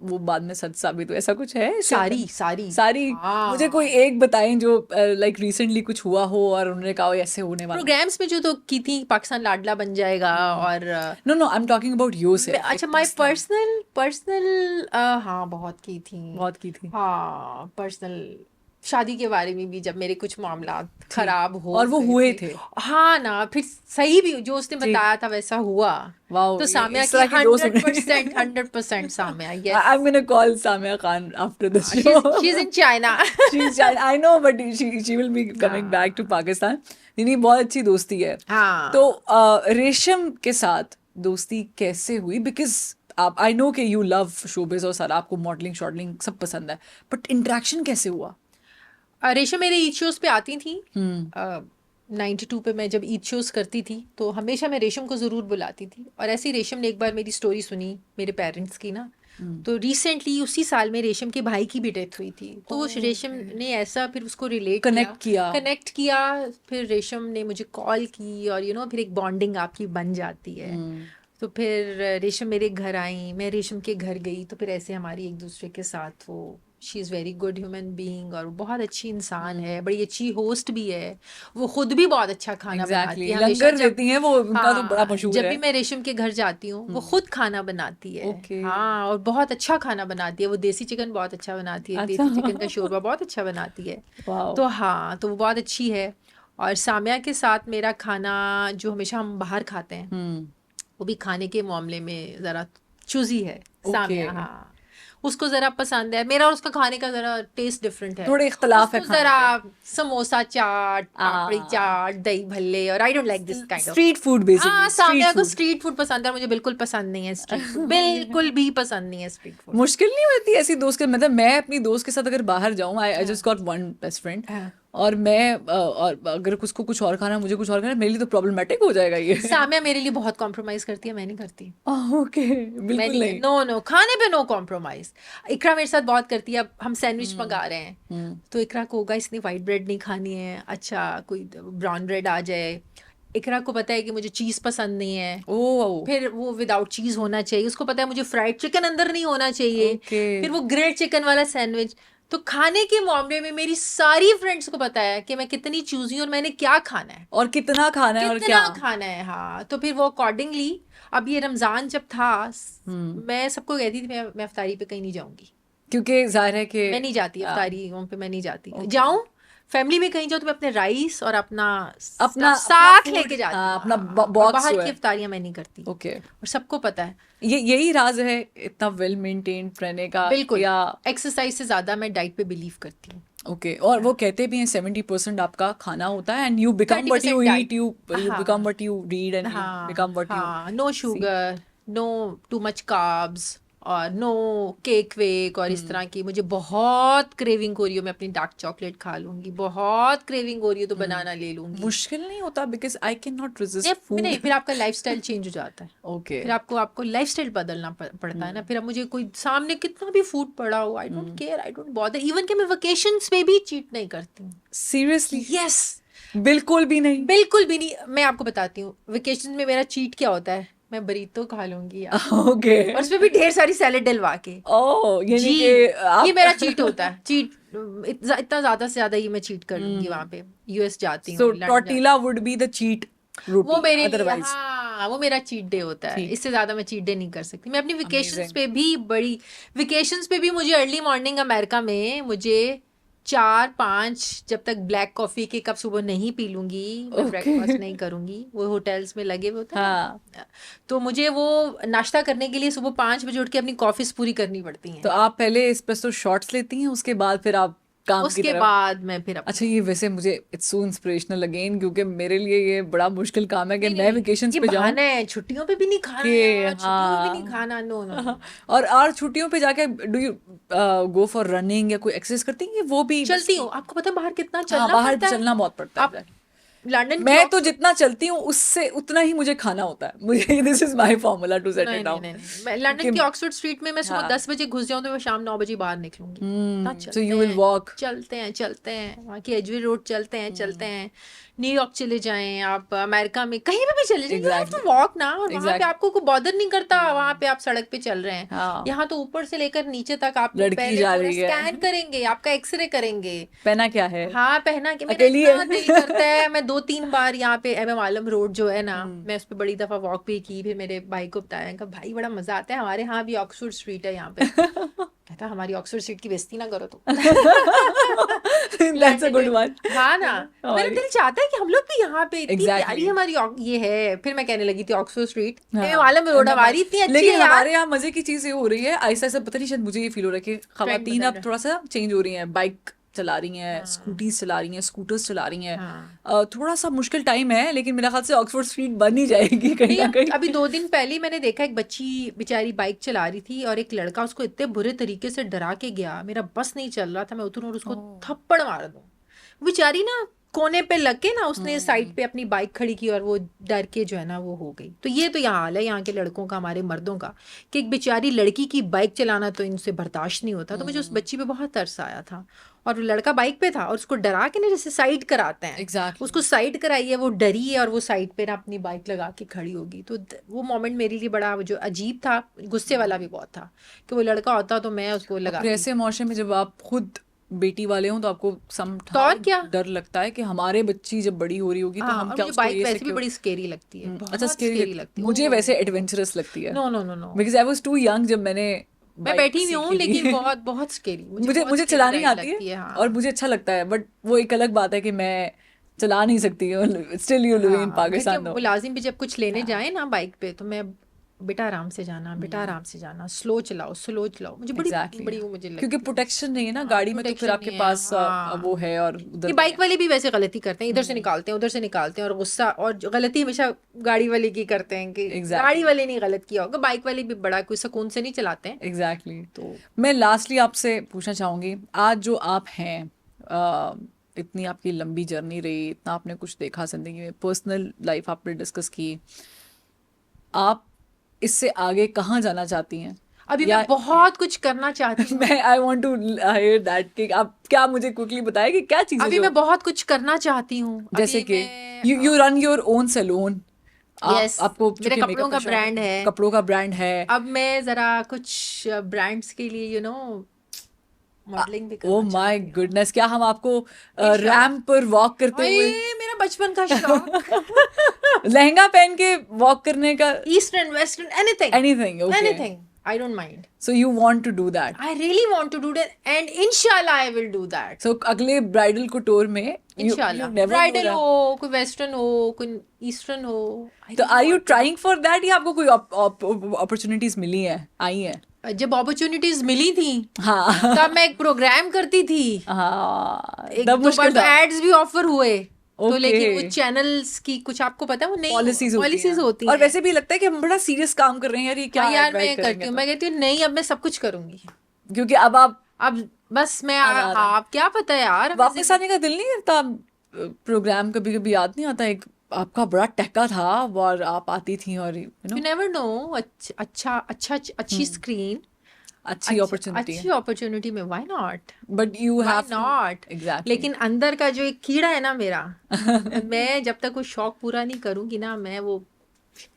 वो बाद में सच साबित हो, ऐसा कुछ है? सारी मुझे कोई एक बताएं जो लाइक रिसेंटली कुछ हुआ हो और उन्होंने कहा ऐसे होने वाला। प्रोग्राम्स में जो तो की थी, पाकिस्तान लाडला बन जाएगा, और no I am talking about yourself. अच्छा, माय पर्सनल हाँ, बहुत की थी। हाँ, पर्सनल शादी के बारे में भी, जब मेरे कुछ मामला खराब हो और वो हुए थे, हाँ ना, फिर सही भी जो उसने बताया था वैसा हुआ। तो सामिया की 100% Samia. Yes, I'm gonna call Samia Khan after this show. She's in China. I know, but she will be coming back to Pakistan. नहीं, बहुत अच्छी दोस्ती है। हाँ। तो रेशम के साथ दोस्ती कैसे हुई? बिकॉज आप, आई नो कि यू लव शोबिज और सारा, आपको मॉडलिंग शॉडलिंग सब पसंद है, बट इंटरेक्शन कैसे हुआ? रेशम मेरे ईद शोज पे आती थी। 92 पे मैं जब ईद शोज करती थी तो हमेशा मैं रेशम को ज़रूर बुलाती थी। और ऐसे ही रेशम ने एक बार मेरी स्टोरी सुनी मेरे पेरेंट्स की ना, तो रिसेंटली उसी साल में रेशम के भाई की भी डेथ हुई थी। तो रेशम ने ऐसा फिर उसको रिलेट कनेक्ट किया। फिर रेशम ने मुझे कॉल की और फिर एक बॉन्डिंग आपकी बन जाती है। तो फिर रेशम मेरे घर आई, मैं रेशम के घर गई, तो फिर ऐसे हमारी एक दूसरे के साथ वो, she is very good human being और बहुत अच्छी इंसान है, बड़ी अच्छी होस्ट भी है। वो खुद भी बहुत अच्छा खाना बनाती है, लंगर देती हैं वो, उनका तो बड़ा मशहूर है। जब भी मैं रेशम के घर जाती हूँ वो खुद खाना बनाती है। हाँ, और बहुत अच्छा खाना बनाती है। वो देसी चिकन बहुत अच्छा बनाती है, देसी चिकन का शोरबा बहुत अच्छा बनाती है। तो हाँ, तो वो बहुत अच्छी है। और सामिया के साथ मेरा खाना जो हमेशा हम बाहर खाते हैं, वो भी खाने के मामले में ज़रा चूजी है सामिया। हाँ, उसको ज़रा पसंद है, मेरा और उसका खाने का ज़रा टेस्ट डिफरेंट है, थोड़े इख्तलाफ है ज़रा समोसा चाट, पापड़ी चाट, दही भल्ले, और I don't like this kind of street food basically. हाँ, सामिया को स्ट्रीट फूड पसंद है, मुझे बिल्कुल पसंद नहीं है स्ट्रीट फूड, बिल्कुल भी पसंद नहीं है स्ट्रीट फूड। मुश्किल नहीं होती ऐसी दोस्त के, मतलब मैं अपनी दोस्त के साथ अगर बाहर जाऊँ, I just got one best friend, और मैं और अगर उसको कुछ और खाना, मुझे कुछ और खाना, मेरे लिए तो प्रॉब्लमेटिक हो जाएगा ये। सामिया मेरे लिए बहुत कॉम्प्रोमाइज करती है, मैं नहीं करती। ओके, बिल्कुल नहीं। नो, खाने पे नो कॉम्प्रोमाइज। इकरा मेरे साथ बहुत करती है। अब हम सैंडविच मंगा रहे हैं तो इकरा को होगा इसने व्हाइट ब्रेड नहीं खानी है, अच्छा कोई ब्राउन ब्रेड आ जाए। इकरा को पता है कि मुझे चीज़ पसंद नहीं है, फिर वो विदाउट चीज़ होना चाहिए। उसको पता है मुझे फ्राइड चिकन अंदर नहीं होना चाहिए, फिर वो ग्रिल्ड चिकन वाला सैंडविच। तो खाने के मामले में मेरी सारी फ्रेंड्स को पता है कि मैं कितनी चूजी हूँ और मैंने क्या खाना है और कितना खाना है और क्या खाना है। हाँ, तो फिर वो अकॉर्डिंगली, अब ये रमज़ान जब था, मैं सबको कहती थी मैं इफ्तारी पे कहीं नहीं जाऊंगी, क्योंकि जाहिर है कि मैं नहीं जाती इफ्तारियों पे, मैं नहीं जाती। जाऊं फैमिली में कहीं जाओ तो मैं अपने राइस और अपना साथ लेके जाती हूँ, अपना बॉक्स। बाहर की इफ्तारियां मैं नहीं करती। ओके, और सबको पता है यही राज है इतना वेल मेंटेन्ड रहने का। बिल्कुल, या एक्सरसाइज से ज्यादा मैं डाइट पे बिलीव करती हूँ। ओके, और वो कहते भी हैं 70% आपका खाना होता है, and you become what you eat, you become what you read, and you become what you. No sugar, no too much carbs, और नो केक वेक और इस तरह की। मुझे बहुत क्रेविंग हो रही हो, मैं अपनी डार्क चॉकलेट खा लूंगी। बहुत क्रेविंग हो रही हो तो बनाना ले लूंगी। मुश्किल नहीं होता, because I can not resist food. नहीं, फिर आपका लाइफस्टाइल चेंज हो जाता है। ओके, फिर आपको लाइफस्टाइल बदलना पड़ता है ना। फिर अब मुझे कोई सामने कितना भी फूड पड़ा हो, I don't care, I don't bother. Even कि मैं वेकेशंस पे भी चीट नहीं करती हूँ। सीरियसली? यस, बिल्कुल भी नहीं, बिल्कुल भी नहीं। मैं आपको बताती हूँ वेकेशन में मेरा चीट क्या होता है। मैं बरीतो खा लूंगी ओके, और उसमें भी ढेर सारी सैलेड डलवा के। यानी कि ये मेरा चीट होता है। चीट इतना ज्यादा से ज्यादा ये मैं चीट कर लूंगी वहां पे। यूएस जाती हूँ, so tortilla would be the cheat roti, वो मेरे अदरवाइज। हाँ, वो मेरा चीट डे होता है। इससे ज्यादा मैं चीट डे नहीं कर सकती। मैं अपनी वेकेशंस पे भी मुझे अर्ली मॉर्निंग अमेरिका में मुझे 4-5 जब तक ब्लैक कॉफी के कप सुबह नहीं पी लूंगी, मैं ब्रेकफास्ट नहीं करूंगी। वो होटल्स में लगे हुए होते हैं, तो मुझे वो नाश्ता करने के लिए सुबह 5 बजे उठ के अपनी कॉफीज पूरी करनी पड़ती हैं। तो आप पहले एस्प्रेसो शॉट्स लेती हैं, उसके बाद फिर आप काम उसके की बाद मैं फिर अच्छा, ये वैसे मुझे इट्स सो इंस्पिरेशनल अगेन, क्योंकि मेरे लिए ये बड़ा मुश्किल काम है कि मैं वेकेशंस पे जाऊं। छुट्टियों पे भी नहीं खाना है, छुट्टियों में भी नहीं खाना। नो और छुट्टियों पे जाके do you go for running या कोई एक्सरसाइज करती हैं? वो भी चलती हूँ। आपको पता है बाहर कितना चलना बाहर चलना बहुत पड़ता है। लंदन मैं तो जितना चलती हूँ उससे उतना ही मुझे खाना होता है। मुझे this is my formula to set it down. London की ऑक्सफोर्ड स्ट्रीट में मैं सुबह 10 बजे घुस जाऊँ तो मैं शाम 9 बजे बाहर निकलूंगी। So you will walk. चलते हैं वहाँ की एजवे रोड चलते हैं। न्यूयॉर्क चले जाएं आप, अमेरिका में कहीं पे भी चले जाएं, यू हैव टू वॉक ना। और वहाँ पे आपको कोई बॉदर नहीं करता, वहाँ पे आप सड़क पे चल रहे हैं। यहाँ तो ऊपर से लेकर नीचे तक आप लड़की जा रही है, स्कैन करेंगे, आपका एक्सरे करेंगे। पहना क्या है? हाँ, पहना के अकेली दिल करता है। मैं 2-3 बार यहाँ पे एमएम आलम रोड जो है ना, मैं उस पर बड़ी दफा वॉक भी की। फिर मेरे भाई को बताया कि भाई बड़ा मजा आता है, हमारे यहाँ भी ऑक्सफोर्ड स्ट्रीट है यहाँ पे। कहता हमारी ऑक्सफोर्ड स्ट्रीट की बेइज्जती ना करो तो। That's a good one. हाँ ना, मेरा दिल चाहता है कि हम लोग भी यहाँ पे इतनी प्यारी हमारी ये है। फिर मैं कहने लगी थी ऑक्सफोर्ड स्ट्रीट वाला में रोड हमारी इतनी अच्छी है। लेकिन हमारे यहाँ मजे की चीज ये हो रही है, ऐसा ऐसा पता नहीं, शायद मुझे ये फील हो रहा है कि खवातीन अब थोड़ा सा चेंज हो रही हैं, बाइक चला रही हैं, स्कूटीज चला रही हैं, स्कूटर्स चला रही हैं। थोड़ा सा मुश्किल टाइम है, लेकिन मेरा ख्याल से ऑक्सफोर्ड स्ट्रीट बन ही जाएगी कहीं ना कहीं। अभी 2 दिन पहले मैंने देखा एक बच्ची बेचारी बाइक चला रही थी और एक लड़का उसको इतने बुरे तरीके से डरा के गया। मेरा बस नहीं चल रहा था, मैं उतरूं और उसको थप्पड़ मार दूं। बेचारी ना कोने पे लग के ना उसने साइड पे अपनी बाइक खड़ी की और वो डर के जो है ना वो हो गई। तो ये तो यहाँ हाल है यहाँ के लड़कों का, हमारे मर्दों का, कि एक बेचारी लड़की की बाइक चलाना तो इनसे बर्दाश्त नहीं होता। तो मुझे उस बच्ची पे बहुत तरस आया था। और वो लड़का बाइक पे था और उसको डरा के ना जैसे साइड कराते हैं, exactly. उसको साइड कराई है, वो डरी है और वो साइड पे ना अपनी बाइक लगा के खड़ी होगी। तो वो मोमेंट मेरे लिए बड़ा जो अजीब था, गुस्से वाला भी बहुत था कि वो लड़का होता तो मैं उसको लगा। ऐसे मौसम में जब आप खुद बेटी वाले हो तो आपको क्या डर लगता है कि हमारे बच्ची जब बड़ी हो रही होगी तो हम क्या उसको बाइक वैसे भी बड़ी स्केरी लगती है। अच्छा, स्केरी लगती है मुझे, वैसे एडवेंचरस लगती है। No because I was too young जब मैं बैठी हुई हूँ, लेकिन बहुत स्केरी मुझे चलानी आती है और मुझे अच्छा लगता है। बट वो एक अलग बात है कि मैं चला नहीं सकती, still you live in Pakistan. मुलाजिम भी जब कुछ लेने जाए ना बाइक पे, तो मैं बेटा आराम से जाना, बेटा आराम से जाना, स्लो चलाओ, स्लो चलाओ, मुझे बड़ी बड़ी वो मुझे लगती है, क्योंकि प्रोटेक्शन नहीं है ना गाड़ी में, तो फिर आपके पास वो है। और ये बाइक वाले भी वैसे गलती करते हैं, इधर से निकालते हैं, उधर से निकालते हैं, और गुस्सा और गलती हमेशा गाड़ी वाले की करते हैं कि गाड़ी वाले ने गलत किया होगा, बाइक वाले भी बड़ा कोई सुकून से नहीं चलाते हैं। एग्जैक्टली। तो मैं लास्टली आपसे पूछना चाहूँगी, आज जो आप हैं, इतनी आपकी लंबी जर्नी रही, इतना आपने कुछ देखा जिंदगी में, पर्सनल लाइफ आपने डिस्कस की, आप इससे आगे कहाँ जाना चाहती हैं? अभी मैं बहुत कुछ करना चाहती हूँ। मैं I want to hear that कि आप क्या मुझे क्विकली बताएं कि क्या चीज़ें अभी मैं बहुत कुछ करना चाहती हूँ। जैसे कि you run your own salon. Yes, आपको मेरे कपड़ों का ब्रांड है, कपड़ों का ब्रांड है। अब मैं जरा कुछ ब्रांड्स के लिए मॉडलिंग भी करना। ओह माय गुडनेस, क्या हम आपको रैंप पर वॉक करते हुए, मेरा बचपन का शौक लहंगा पहन के वॉक करने का, eastern western anything anything, I don't mind. So you want to do that? I really want to do that, and inshallah I will do that. So अगले ब्राइडल couture में inshallah ब्राइडल हो, कोई western हो, कोई eastern हो, तो are you trying for that, या आपको कोई opportunities मिली है, आई है? जब अपॉर्चुनिटीज मिली थी, हाँ, तब मैं एक प्रोग्राम करती थी, हाँ, एक दो बार तो एड्स भी ऑफर हुए, तो लेकिन वो चैनल्स की कुछ आपको पता है वो नहीं पॉलिसीज होती हैं, और वैसे भी लगता है कि हम बड़ा सीरियस काम कर रहे हैं यार, ये क्या यार मैं करती हूँ, मैं कहती हूँ नहीं अब मैं सब कुछ करूंगी, क्योंकि अब बस मैं आप क्या पता है यार, वापस आने का दिल नहीं करता। प्रोग्राम कभी कभी याद नहीं आता, एक आपका बड़ा टहका था और आप आती थी, और यू नेवर नो, अच्छी स्क्रीन, अच्छी अपॉर्चुनिटी में why not, but you have not exactly. लेकिन अंदर का जो एक कीड़ा है ना मेरा मैं जब तक वो शौक पूरा नहीं करूंगी ना, मैं वो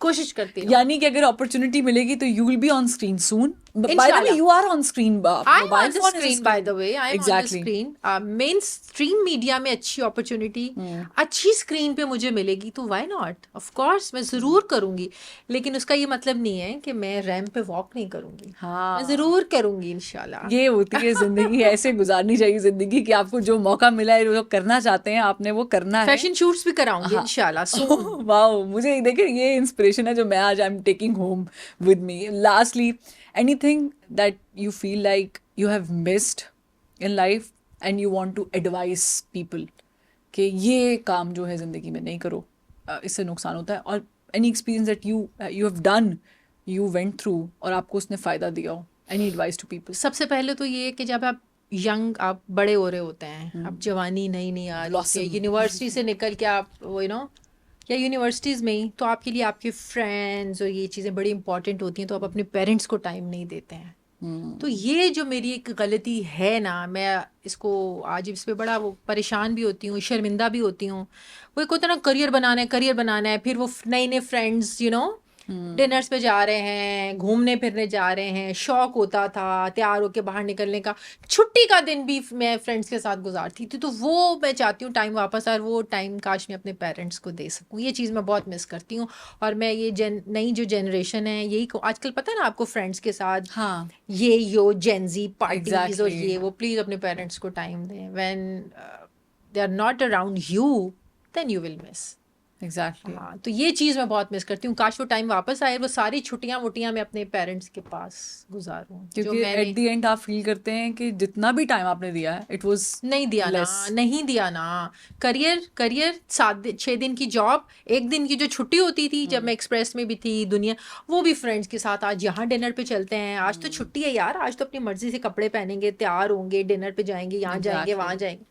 कोशिश करती हूँ। यानी कि अगर अपॉर्चुनिटी मिलेगी तो you will be on screen soon. By the way, you are on screen. I'm on the screen, by the way. I'm on the screen. Mainstream media में अच्छी opportunity, अच्छी screen पे मुझे मिलेगी तो why not? Of course, मैं ज़रूर करूँगी। लेकिन उसका ये मतलब नहीं है कि मैं रैंप पे वॉक नहीं करूँगी। हाँ, मैं ज़रूर करूँगी इंशाल्लाह। ये होती है जिंदगी, ऐसे गुजारनी चाहिए जिंदगी कि आपको जो मौका मिला है, जो करना चाहते हैं आपने वो करना है। फैशन शूट्स भी कराऊंगी इंशाल्लाह। वाओ, मुझे देखिए ये इंस्पिरेशन है जो मैं आज I am taking home with me. Lastly, anything that you feel like you have missed in life and you want to advise people कि ये काम जो है ज़िंदगी में नहीं करो, इससे नुकसान होता है, और any experience that you have done, you went through और आपको उसने फ़ायदा दिया हो, any advice to people? सबसे पहले तो ये कि जब आप यंग, आप बड़े हो रहे होते हैं, आप जवानी नहीं आ रही, यूनिवर्सिटी से निकल के आप या यूनिवर्सिटीज़ में ही, तो आपके लिए आपके फ्रेंड्स और ये चीज़ें बड़ी इंपॉर्टेंट होती हैं, तो आप अपने पेरेंट्स को टाइम नहीं देते हैं। तो ये जो मेरी एक गलती है ना, मैं इसको आज इस पर बड़ा वो परेशान भी होती हूँ, शर्मिंदा भी होती हूँ। वो एक होता है ना, करियर बनाना है, फिर वो नए नए फ्रेंड्स डिनर्स पे जा रहे हैं, घूमने फिरने जा रहे हैं, शौक होता था तैयार होके बाहर निकलने का, छुट्टी का दिन भी मैं फ्रेंड्स के साथ गुजारती थी, तो वो मैं चाहती हूँ टाइम वापस आए, वो टाइम काश मैं अपने पेरेंट्स को दे सकूँ। ये चीज़ मैं बहुत मिस करती हूँ। और मैं ये नई जो जनरेशन है, यही आजकल पता है ना आपको, फ्रेंड्स के साथ हाँ, ये जेनजी पार्टीज और ये वो, प्लीज़ अपने पेरेंट्स को टाइम दें। When they are not around you, then you will miss. Exactly. हाँ, तो ये चीज़ मैं बहुत मिस करती हूँ। काश वो टाइम वापस आए, वो सारी छुट्टियाँ मैं अपने पेरेंट्स के पास गुजारूँ, क्योंकि एट द एंड आप फील करते हैं कि जितना भी टाइम आपने दिया है, इट वाज नहीं दिया ना। करियर 6 दिन की जॉब, 1 दिन की जो छुट्टी होती थी जब मैं एक्सप्रेस में भी थी, दुनिया वो भी फ्रेंड्स के साथ, आज यहाँ डिनर पे चलते हैं, आज तो छुट्टी है यार, आज तो अपनी मर्जी से कपड़े पहनेंगे, तैयार होंगे, डिनर पे जाएंगे, यहाँ जाएंगे, वहाँ जाएंगे,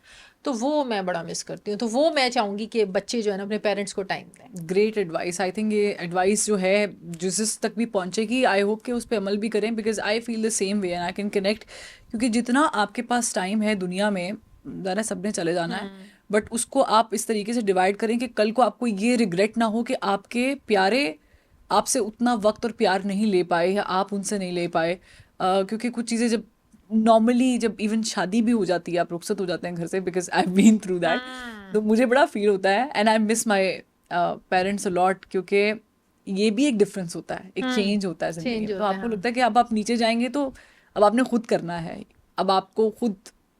तो वो मैं बड़ा मिस करती हूँ। तो वो मैं चाहूँगी कि बच्चे जो है ना अपने पेरेंट्स को टाइम दें। Great advice. आई थिंक ये एडवाइस जो है जिस तक भी पहुँचेगी, आई होप कि उस पर अमल भी करें, because I feel the same way and I can connect. क्योंकि जितना आपके पास टाइम है दुनिया में, ज़रा सब ने चले जाना है, बट उसको आप इस तरीके से डिवाइड करें कि कल को आपको ये रिग्रेट ना हो कि आपके प्यारे आपसे उतना वक्त और प्यार नहीं ले पाए, या आप उनसे नहीं ले पाए। क्योंकि कुछ चीज़ें जब नॉर्मली, जब इवन शादी भी हो जाती है, आप रुखसत हो जाते हैं घर से, because I have been through that, तो मुझे बड़ा फील होता है and I miss my parents a lot, क्योंकि ये भी एक डिफरेंस होता है, एक चेंज होता है जिंदगी में। तो आपको लगता है कि अब आप नीचे जाएंगे तो अब आपने खुद करना है, अब आपको खुद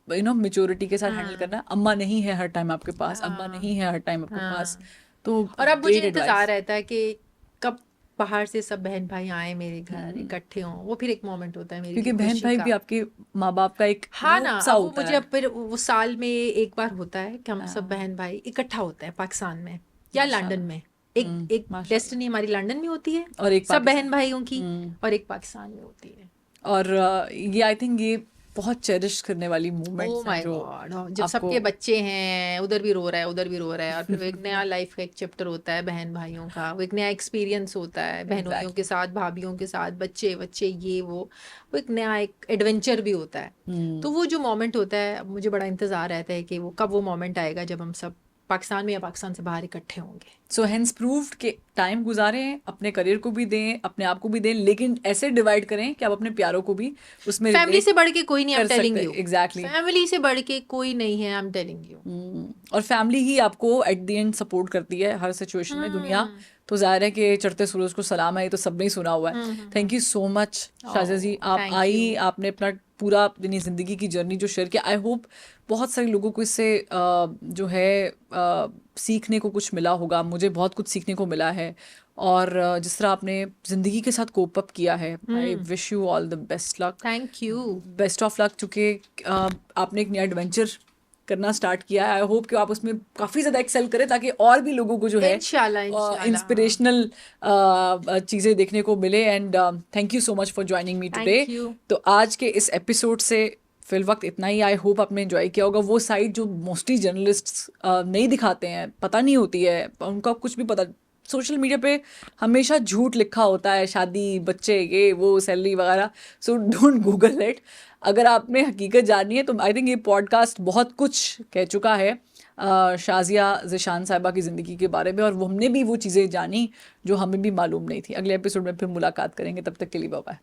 मेच्योरिटी के साथ हैंडल करना। अम्मा नहीं है हर टाइम आपके पास, अम्मा नहीं है हर टाइम आपके पास, तो और अब मुझे इंतजार रहता है कि कब बाहर से सब बहन भाई आए मेरे घर, इकट्ठे हों। वो फिर एक मोमेंट होता है मेरे लिए, क्योंकि बहन भाई भी आपके माँ बाप का एक हाँ ना, सा अब वो होता मुझे है। अब फिर वो साल में एक बार होता है कि हम सब बहन भाई इकट्ठा होते हैं पाकिस्तान में या लंदन में। एक डेस्टिनी हमारी लंदन में होती है और एक सब बहन भाइयों की, और एक पाकिस्तान में होती है। और ये आई थिंक ये बहुत चेरिश करने वाली मोमेंट्स हैं जो जब सबके बच्चे हैं, उधर भी रो रहा है उधर भी रो रहा है, और फिर एक नया लाइफ का एक चैप्टर होता है बहन भाइयों का, वो एक नया एक्सपीरियंस होता है बहनों के साथ, भाभीियों के साथ, बच्चे बच्चे ये वो एक नया एक एडवेंचर भी होता है। तो वो जो मोमेंट होता है मुझे बड़ा इंतजार रहता है कि वो कब वो मोमेंट आएगा जब हम सब पाकिस्तान में या पाकिस्तान से बाहर इकट्ठे होंगे। सो हेंस प्रूव्ड के टाइम गुजारें, अपने करियर को भी दें, अपने आप को भी दें, लेकिन ऐसे डिवाइड करें कि आप अपने प्यारों को भी उसमें फैमिली से बढ़ के कोई नहीं, I am telling you. Exactly, family से बढ़ के कोई नहीं है, आई एम टेलिंग यू। और फैमिली ही आपको एट द एंड सपोर्ट करती है हर सिचुएशन में। दुनिया तो जाहिर है कि चढ़ते सूरज को सलाम है, ये तो सबने ही सुना हुआ है। Thank you so much Shazia ji, आप आई, आपने अपना पूरा अपनी ज़िंदगी की जर्नी जो शेयर किया। आई होप बहुत सारे लोगों को इससे जो है सीखने को कुछ मिला होगा। मुझे बहुत कुछ सीखने को मिला है, और जिस तरह आपने ज़िंदगी के साथ कोप अप किया है, I wish you all the best luck. Thank you, best of luck, चूँकि आपने एक नया एडवेंचर करना स्टार्ट किया है। आई होप कि आप उसमें काफ़ी ज़्यादा एक्सेल करें ताकि और भी लोगों को जो है इंस्पिरेशनल चीज़ें देखने को मिले। And thank you so much for joining me today. तो आज के इस एपिसोड से फिल वक्त इतना ही। आई होप आपने एंजॉय किया होगा। वो साइड जो मोस्टली जर्नलिस्ट्स नहीं दिखाते हैं, पता नहीं होती है उनका कुछ भी पता। सोशल मीडिया पे हमेशा झूठ लिखा होता है, शादी, बच्चे, ये वो, सैलरी वगैरह। So don't Google it. अगर आपने हकीकत जाननी है तो आई थिंक ये पॉडकास्ट बहुत कुछ कह चुका है शाज़िया ज़ीशान साहिबा की ज़िंदगी के बारे में, और वो हमने भी वो चीज़ें जानी जो हमें भी मालूम नहीं थी। अगले एपिसोड में फिर मुलाकात करेंगे, तब तक के लिए बाय बाय।